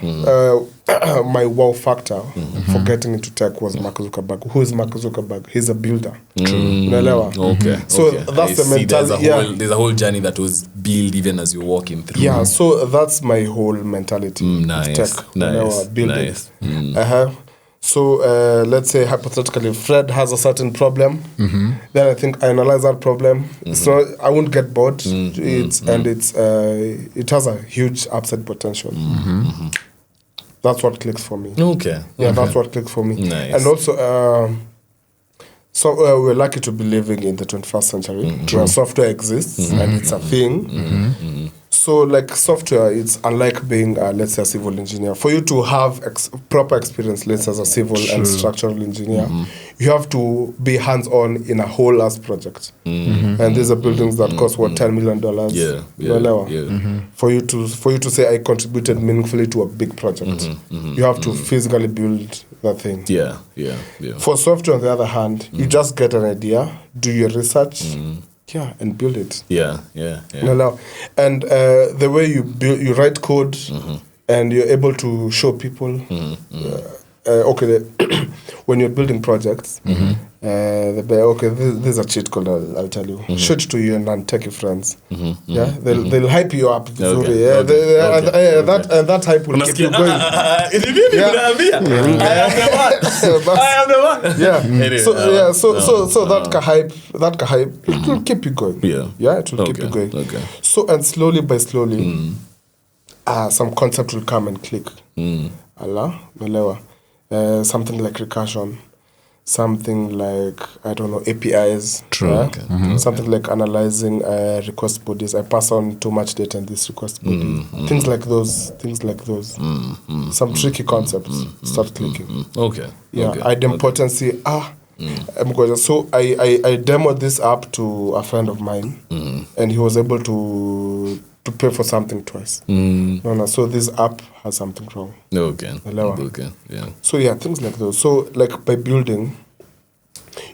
for getting into tech was Mark Zuckerberg. Who is Mark Zuckerberg? He's a builder. Unaelewa? Okay. So that's the mentality. There's a whole journey that was built even as you're walking through. Yeah, so that's my whole mentality. Nice. Tech. Nice. Building. Nice. So let's say hypothetically Fred has a certain problem. Then I think I analyze that problem. So I won't get bored. It has a huge upside potential. That's what clicks for me. Okay. Yeah, that's what clicks for me. Nice. And also, we're lucky to be living in the 21st century where software exists and it's a thing. So like software, it's unlike being, let's say, a civil engineer. For you to have proper experience, let's say, as a civil and structural engineer, you have to be hands-on in a whole ass project. And these are buildings that cost $10 million. For you to say I contributed meaningfully to a big project, you have to physically build that thing. For software, on the other hand, you just get an idea, do your research. And build it. And the way you build, you write code, and you're able to show people. When you're building projects, this is a cheat code. I'll tell you. Show it to your non-techie friends. They'll hype you up. That hype will keep you going. I am the one. So that hype it will keep you going. It will keep you going. So and slowly by slowly, some concept will come and click. Something like recursion, something like, I don't know, APIs. Something like analyzing request bodies. I pass on too much data in this request body. Things like those. Some tricky concepts start clicking. Idempotency. So I demoed this app to a friend of mine, and he was able to pay for something twice. So this app has something wrong. So things like those. So like by building,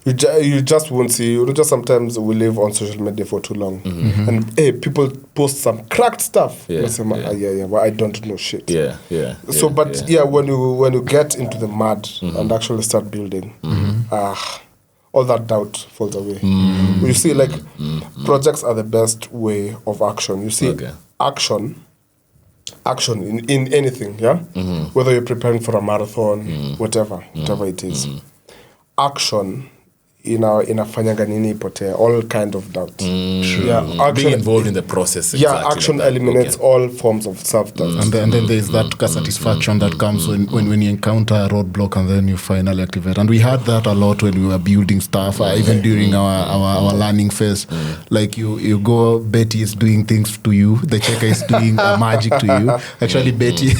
you just won't see. You just sometimes we live on social media for too long, and people post some cracked stuff. Well, I don't know shit. So, when you get into the mud and actually start building, all that doubt falls away. You see, like, projects are the best way of action. You see, action in anything, whether you're preparing for a marathon, whatever it is. Action inafanyanga nini ipotee, all kind of doubt. Being involved in the process. Action eliminates all forms of self-doubt. And then there's that satisfaction that comes when you encounter a roadblock and then you finally activate. And we had that a lot when we were building stuff, even during our learning phase. Like you go, Betty is doing things to you, the checker is doing magic to you. Actually, Betty,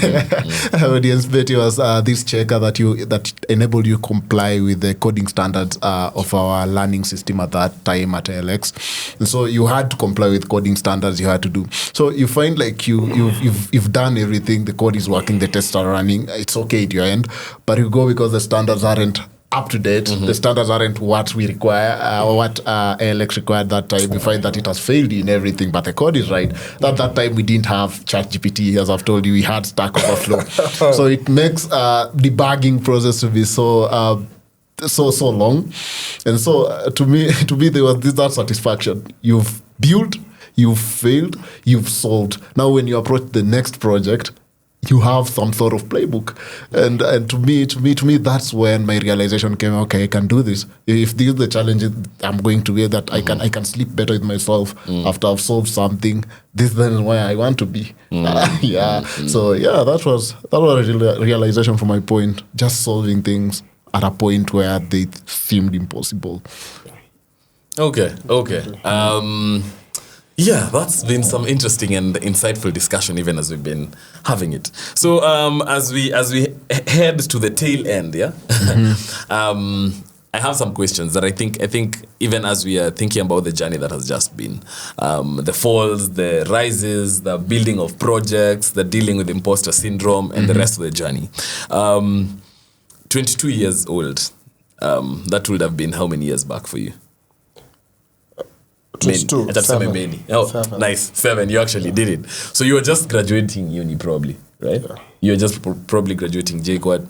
audience, Betty was this checker that enabled you comply with the coding standards of our learning system at that time at LX. And so you had to comply with coding standards you had to do. So you find like you've done everything, the code is working, the tests are running, it's okay at your end, but you go because the standards aren't up to date, the standards aren't what we require, what LX required that time. We find that it has failed in everything, but the code is right. At that time, we didn't have ChatGPT, as I've told you, we had Stack Overflow. So it makes debugging process to be so long. And so to me there was that satisfaction. You've built, you've failed, you've solved. Now when you approach the next project, you have some sort of playbook. And to me that's when my realization came, okay, I can do this. If this is the challenge I'm going to be, that I can sleep better with myself after I've solved something. This then is where I want to be. So that was a realization from my point, just solving things at a point where they seemed impossible. Okay. That's been some interesting and insightful discussion, even as we've been having it. So as we head to the tail end, I have some questions that I think even as we are thinking about the journey that has just been, the falls, the rises, the building of projects, the dealing with imposter syndrome, and the rest of the journey. 22 years old, that would have been how many years back for you? 22. Seven. Oh, 7. Nice. 7. You actually did it. So you were just graduating uni probably, right? Yeah. You were just probably graduating. Jake, what's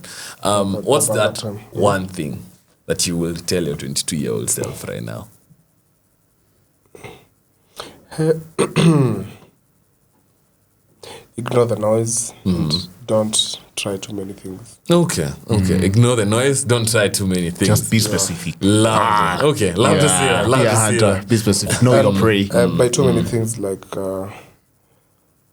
that one thing that you will tell your 22-year-old self right now? Ignore the noise and don't try too many things. Okay. Ignore the noise, don't try too many things. Just be specific. Love to see that. Be specific. Know your prey. By too many things, like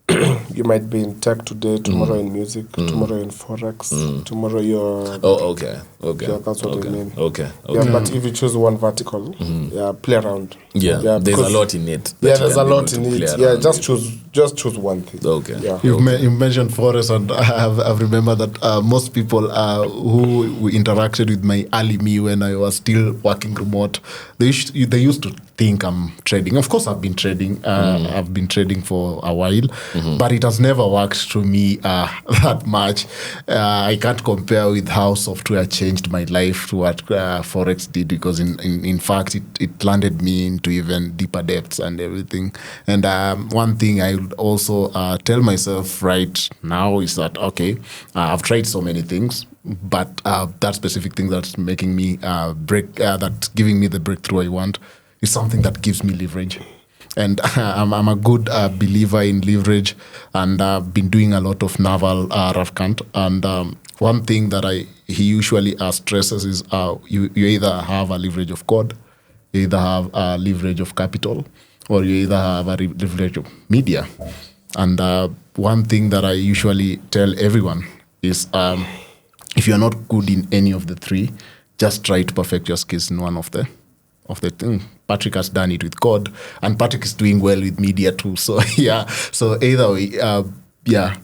you might be in tech today, tomorrow in music, tomorrow in forex, tomorrow you're. Oh, okay. Yeah, that's what I mean. Okay. Yeah, but if you choose one vertical, play around. Yeah, there's a because- lot in it. Yeah, that you there's can a be lot able in to play it. Yeah, around just choose one thing. Okay. Yeah. You mentioned forest, and I've remembered that most people who interacted with my early me when I was still working remote, they used to think I'm trading. Of course, I've been trading. I've been trading for a while, but it has never worked to me that much. I can't compare with how software changed my life to what forex did, because in fact it landed me into even deeper depths and everything. And one thing I would also tell myself right now is that I've tried so many things, but that specific thing that's making me that's giving me the breakthrough I want is something that gives me leverage. And I'm a good believer in leverage, and I've been doing a lot of naval RAFCANT. And one thing that he usually stresses is you either have a leverage of code, you either have a leverage of capital, or you either have a leverage of media. And one thing that I usually tell everyone is if you're not good in any of the three, just try to perfect your skills in one of the thing. Patrick has done it with code, and Patrick is doing well with media too. So yeah, so either way, yeah.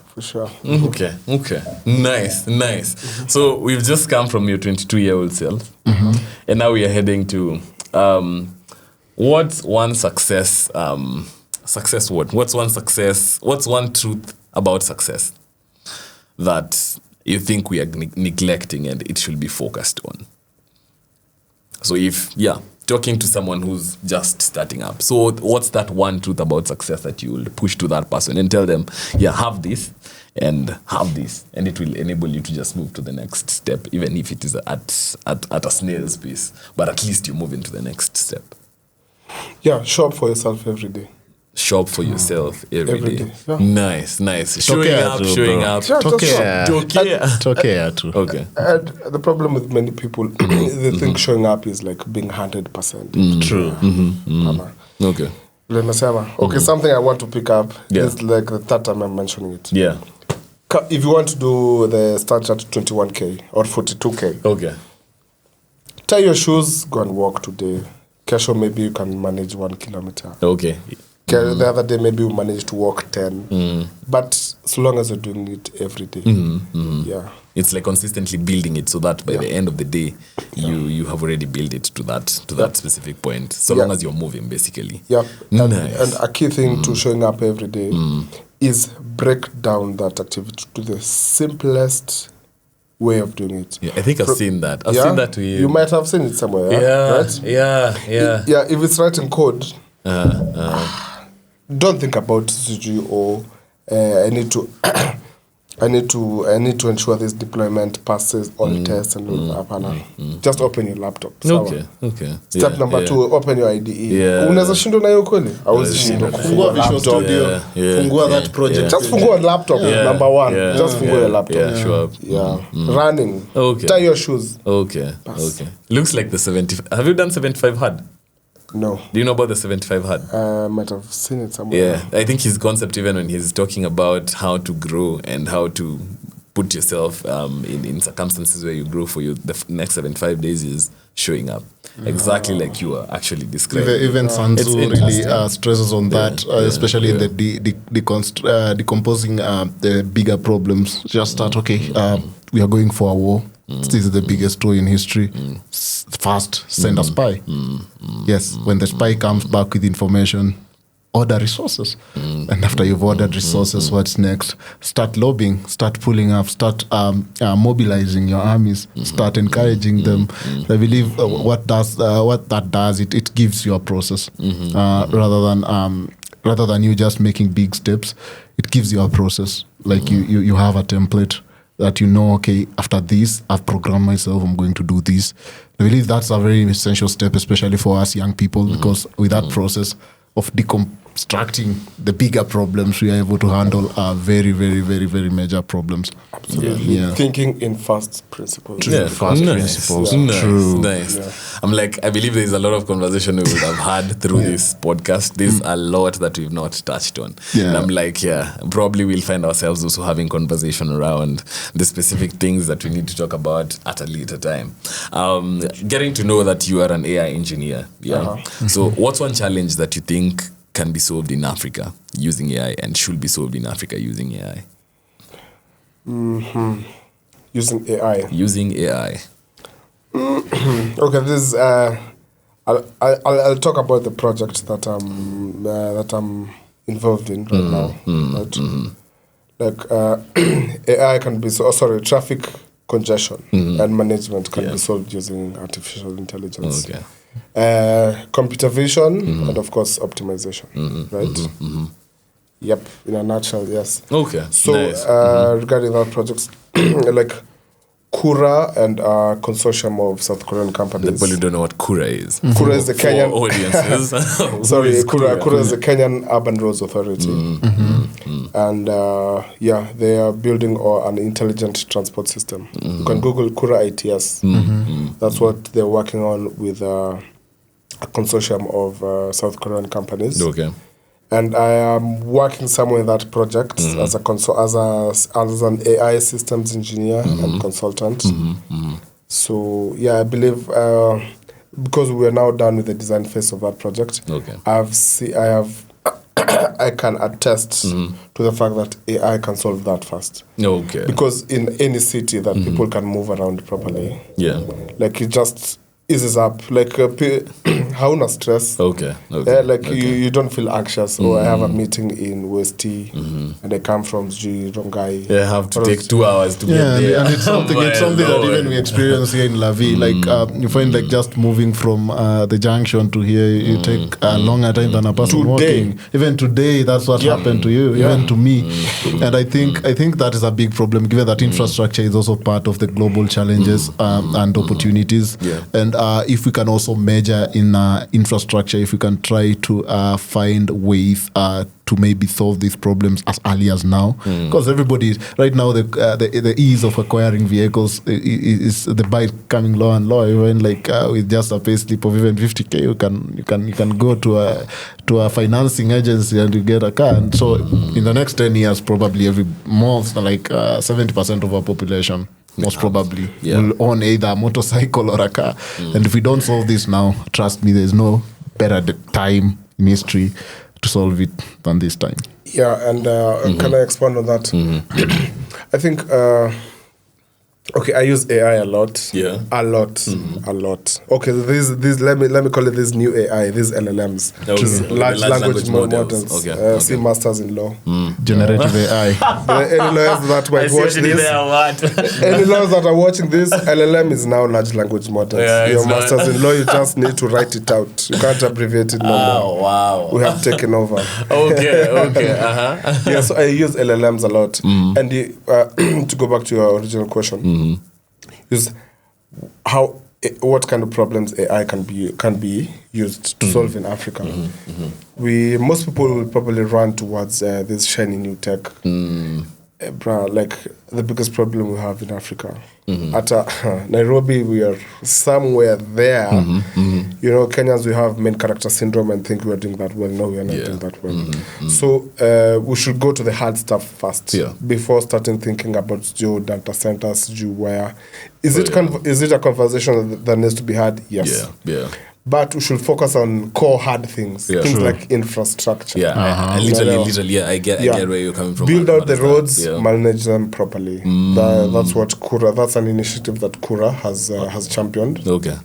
For sure. Okay. Nice. So we've just come from your 22-year-old self, and now we are heading to what's one success? Success what? What's one success? What's one truth about success that you think we are neglecting and it should be focused on? So talking to someone who's just starting up. So what's that one truth about success that you will push to that person and tell them, have this and have this, and it will enable you to just move to the next step, even if it is at a snail's pace, but at least you move into the next step. Yeah, show up for yourself every day. Shop for yourself every day. Yeah. Nice. Showing up. Yeah, just shop. Okay. And the problem with many people, they think showing up is like being 100%. True. Okay. Okay, something I want to pick up is like the third time I'm mentioning it. Yeah. If you want to do the start at 21K or 42K, Okay. tie your shoes, go and walk today. Kesho, maybe you can manage 1 kilometer. Okay. The other day, maybe you manage to walk 10. But so long as you're doing it every day. Yeah. It's like consistently building it so that by the end of the day, you have already built it to that specific point. So long as you're moving, basically. Yeah. Nice. And a key thing to showing up every day is break down that activity to the simplest way of doing it. Yeah, I think I've seen that. I've seen that with you. You might have seen it somewhere. Right? Yeah. Yeah, if it's writing code, don't think about CG or I need to ensure this deployment passes all tests and all that. Just open your laptop. Okay. Step number 2, open your IDE. Yeah. Unaweza shindwa nayo kweli? Hauwezi shindwa. Fungua Visual Studio. Fungua that project. Just fungua laptop, number 1. Just fungua your laptop. Yeah, sure. Yeah. Running. Okay. Tie your shoes. Okay. Looks like the 75. Have you done 75 hard? No. Do you know about the 75 hard? I might have seen it somewhere. Yeah, I think his concept, even when he's talking about how to grow and how to put yourself in circumstances where you grow for you, the next 75 days is showing up. Exactly like you are actually describing. Even Sun Tzu really stresses on that, especially in the decomposing the bigger problems. Just start, we are going for a war. This is the biggest war in history. First, send a spy. Yes, when the spy comes back with information, order resources. And after you've ordered resources, what's next? Start lobbying, start pulling up, start mobilizing your armies, start encouraging them. I believe what that does, it gives you a process rather than you just making big steps. It gives you a process. Like you have a template that after this, I've programmed myself, I'm going to do this. I believe that's a very essential step, especially for us young people, because with that process of abstracting the bigger problems, we are able to handle very, very, very, very major problems. Absolutely. Yeah. Thinking in first principles. Yeah, First principles. True. Nice. Yeah. I'm like, I believe there's a lot of conversation we would have had through this podcast. There's a lot that we've not touched on. Yeah. And I'm like, probably we'll find ourselves also having conversation around the specific things that we need to talk about at a later time. Getting to know that you are an AI engineer. Yeah. So what's one challenge that you think can be solved in Africa using AI and should be solved in Africa using AI? Using AI. Using AI. Okay, this I'll talk about the project that I'm involved in right now. Like AI can be traffic congestion and management can be solved using artificial intelligence. Okay. Computer vision and of course optimization. Right? Yep, in a nutshell, yes. Okay. So nice. regarding that project, like Kura and a consortium of South Korean companies. People who don't know what Kura is. Kura is the For Kenyan audiences. Sorry, Who is Kura is the Kenyan Urban Roads Authority, and they are building an intelligent transport system. You can Google Kura ITS. That's what they're working on with a consortium of South Korean companies. Okay. And I am working somewhere in that project as an AI systems engineer and consultant. So I believe because we are now done with the design phase of that project, I can attest to the fact that AI can solve that fast. Okay. Because in any city that people can move around properly, like it just eases up, like hauna stress. Okay. You don't feel anxious. Or I have a meeting in West T, and I come from Rongai. I have to take 2 hours to get there. And it's something that even we experience here in La Vie. Like you find like just moving from the junction to here, you take a longer time than a person walking. Even today, that's what happened to you. Even to me, and I think that is a big problem, given that infrastructure is also part of the global challenges and opportunities. And if we can also measure in infrastructure, if we can try to find ways to maybe solve these problems as early as now, because everybody right now the ease of acquiring vehicles is the bike coming lower and lower. Even like with just a pay slip of even 50K, you can go to a financing agency and you get a car. And so in the next 10 years, probably most like 70% of our population most probably will own either a motorcycle or a car. And if we don't solve this now, trust me, there's no better time in history to solve it than this time. Yeah, and can I expand on that? I think I use AI a lot. A lot. Okay, this let me call it this new AI, these LLMs. Large language models. See masters in law. Generative AI. Any lawyers that might watch this? Any lawyers that are watching this, LLM is now large language models. Your masters in law, you just need to write it out. You can't abbreviate it no more. Wow. We have taken over. Okay. So I use LLMs a lot. And to go back to your original question, is what kind of problems AI can be used to solve in Africa. Most people will probably run towards this shiny new tech. Like the biggest problem we have in Africa. At Nairobi, we are somewhere there. Kenyans, we have main character syndrome and think we are doing that well. No, we are not doing that well. So we should go to the hard stuff first before starting thinking about data centers, where. Is it a conversation that needs to be had? Yes. But we should focus on core hard things, like infrastructure. Literally, I get where you're coming from. Build out the roads, manage them properly. That's what Kura. That's an initiative that Kura has championed. Okay.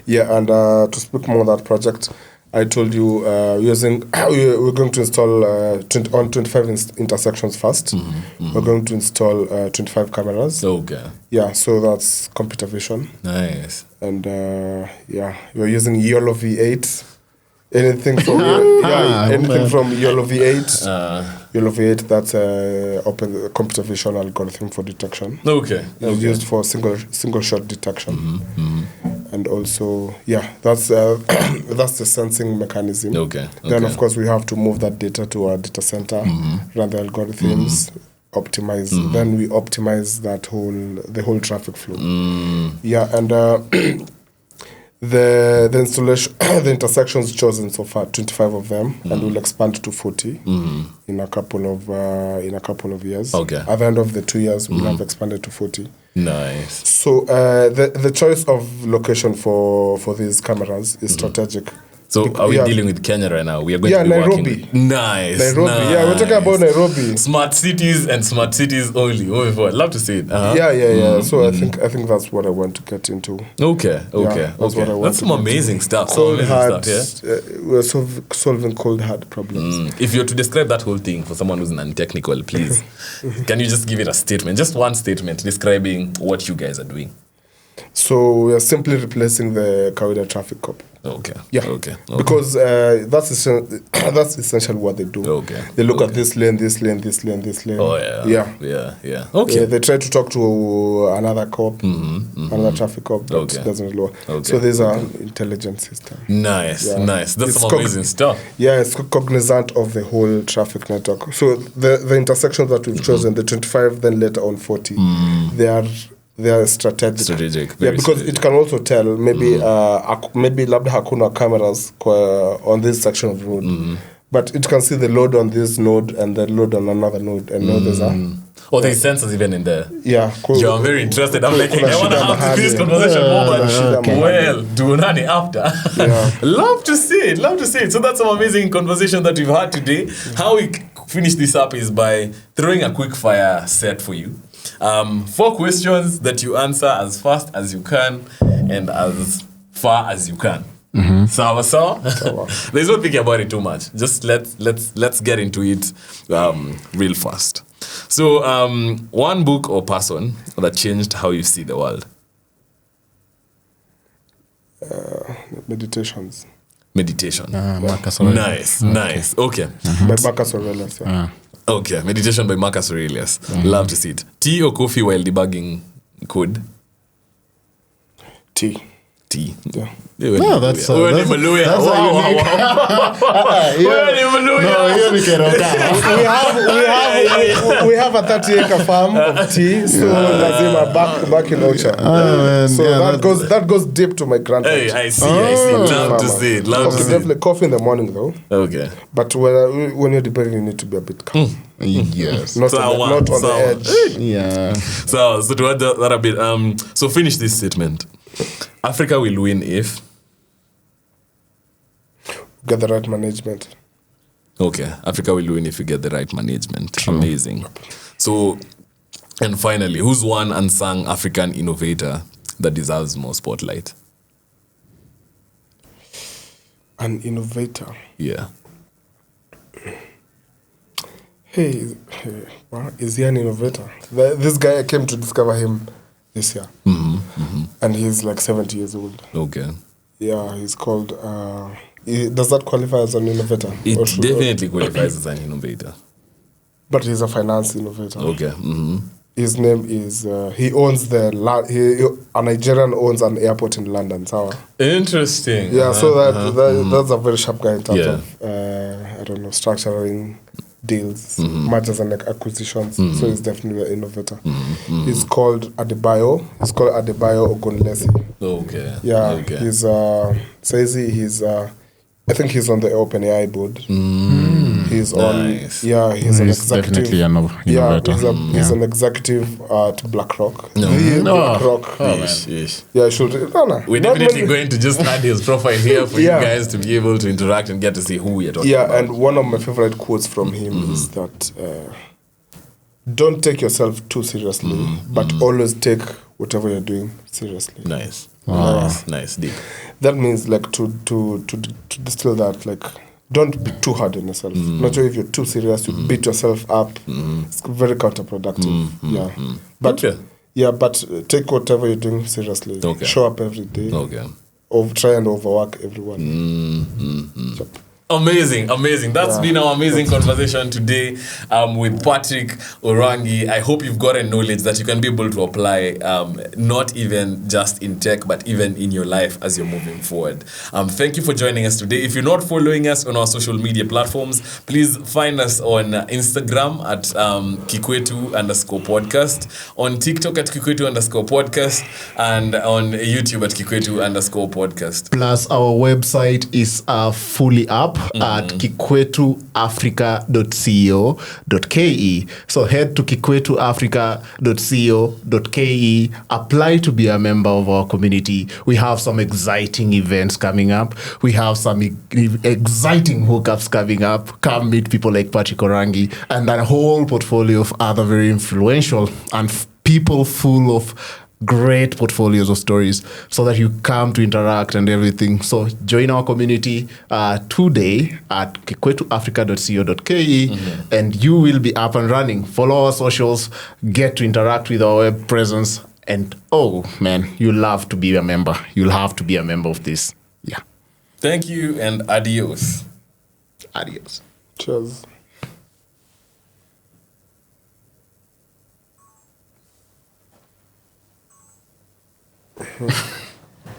Yeah, and to speak more on that project, I told you we're going to install on 25 intersections first. We're going to install 25 cameras. Okay. Yeah, so that's computer vision. Nice. And we're using YOLO V8. Anything from from YOLO V8. YOLO V8, that's open computer vision algorithm for detection. Okay. It's used for single shot detection. and also that's the sensing mechanism. Okay. Then of course we have to move that data to our data center, run the algorithms, optimize. Then we optimize the whole traffic flow. And the installation, the intersections chosen so far, 25 of them, and we'll expand to 40 in a couple of years. Okay. At the end of the 2 years, we'll have expanded to 40. Nice. So the choice of location for these cameras is strategic. So are we dealing with Kenya right now? We are going to be Nairobi. working. Nice. Nairobi. Nice. Yeah, we're talking about Nairobi. Smart cities and smart cities only. Moving forward. Love to see it. So I think that's what I want to get into. Okay. That's what I want That's to some get amazing stuff. Cold hard. Yeah? We're solving cold hard problems. If you're to describe that whole thing for someone who's non-technical, please, can you just give it a statement? Just one statement describing what you guys are doing. So we are simply replacing the Kawaida traffic cop. Okay. Yeah. Okay. Because that's essentially what they do. Okay. They look at this lane, this lane, this lane, this lane. Oh yeah. Yeah. Okay. They try to talk to another cop, another traffic cop, but Okay. it doesn't work. Okay. So these are intelligent system. Nice. That's It's some amazing stuff. Yeah, it's cognizant of the whole traffic network. So the intersections that we've chosen, the 25, then later on 40, they are strategic. Very because strategic. it can also tell maybe labda hakuna cameras on this section of road, but it can see the load on this node and the load on another node, and now there's there's sensors even in there. Yeah, cool. I'm very interested. I'm like, Kuna I want to shida have this mahali. conversation more, but Shida mahali. well, do nani after. Yeah. Love to see it. So that's some amazing conversation that we've had today. How we finish this up is by throwing a quick fire set for you. 4 questions that you answer as fast as you can and as far as you can. Sawa. There's no thinking about it too much. Just let's get into it real fast. So one book or person that changed how you see the world. Meditations. Meditation. Marcus Aurelius. Nice. Okay. By Marcus Aurelius. Yeah. Okay. Meditation by Marcus Aurelius. Love to see it. Tea or coffee while debugging code? Tea. Yeah. No, that's Wewe ni Mluya. We have a 30-acre farm of tea, so lazima back in Ocha. So that goes deep to my grandparents. Hey, I see. Love to see it. Definitely coffee in the morning though. Okay. But when you're debating, you need to be a bit calm. Yes. Not on the edge. Yeah. So to add that a bit, so finish this statement. Africa will win if Get the right management. Okay, Africa will win if you get the right management. True. Amazing. So, and finally, who's one unsung African innovator that deserves more spotlight? An innovator. Yeah. Hey, well, is he an innovator? This guy, I came to discover him this year. And he's like 70 years old. Okay. Yeah, he's called... does that qualify as an innovator? It definitely qualifies as an innovator. But he's a finance innovator. Okay. His name is... he owns a Nigerian owns an airport in London. Sawa? Interesting. Yeah, so that's a very sharp guy in terms of, I don't know, structuring deals, mergers and acquisitions. So he's definitely an innovator. He's called Adebayo. He's called Adebayo Ogunlesi. Okay. Yeah, Okay. he's he's I think he's on the OpenAI board. He's Nice. he's an He's executive. definitely an innovator. He's an executive at BlackRock. No. BlackRock. Yes. Yeah, I should. We're definitely going to just add his profile here for you guys to be able to interact and get to see who we are talking about. Yeah, and one of my favorite quotes from him is that don't take yourself too seriously, but always take whatever you're doing seriously. Nice. Wow. Nice. Deep. That means like to distill that, like, don't be too hard on yourself. Not sure if you're too serious, you beat yourself up. It's very counterproductive. Yeah. But but take whatever you're doing seriously. Okay. Show up every day. Okay. Try and overwork everyone. Yep. Amazing. That's been our amazing conversation today with Patrick Orangi. I hope you've gotten knowledge that you can be able to apply, not even just in tech, but even in your life as you're moving forward. Thank you for joining us today. If you're not following us on our social media platforms, please find us on Instagram at Kikwetu_podcast, on TikTok at Kikwetu_podcast, and on YouTube at Kikwetu_podcast. Plus, our website is fully up at kikwetuafrica.co.ke. So head to kikwetuafrica.co.ke, apply to be a member of our community. We have some exciting events coming up. We have some exciting hookups coming up. Come meet people like Patrick Orangi and a whole portfolio of other very influential and people full of great portfolios of stories, so that you come to interact and everything. So join our community today at kikwetuafrica.co.ke, and you will be up and running. Follow our socials, get to interact with our web presence, and oh man, you'll have to be a member. You'll have to be a member of this. Yeah. Thank you and adios. Adios. Cheers.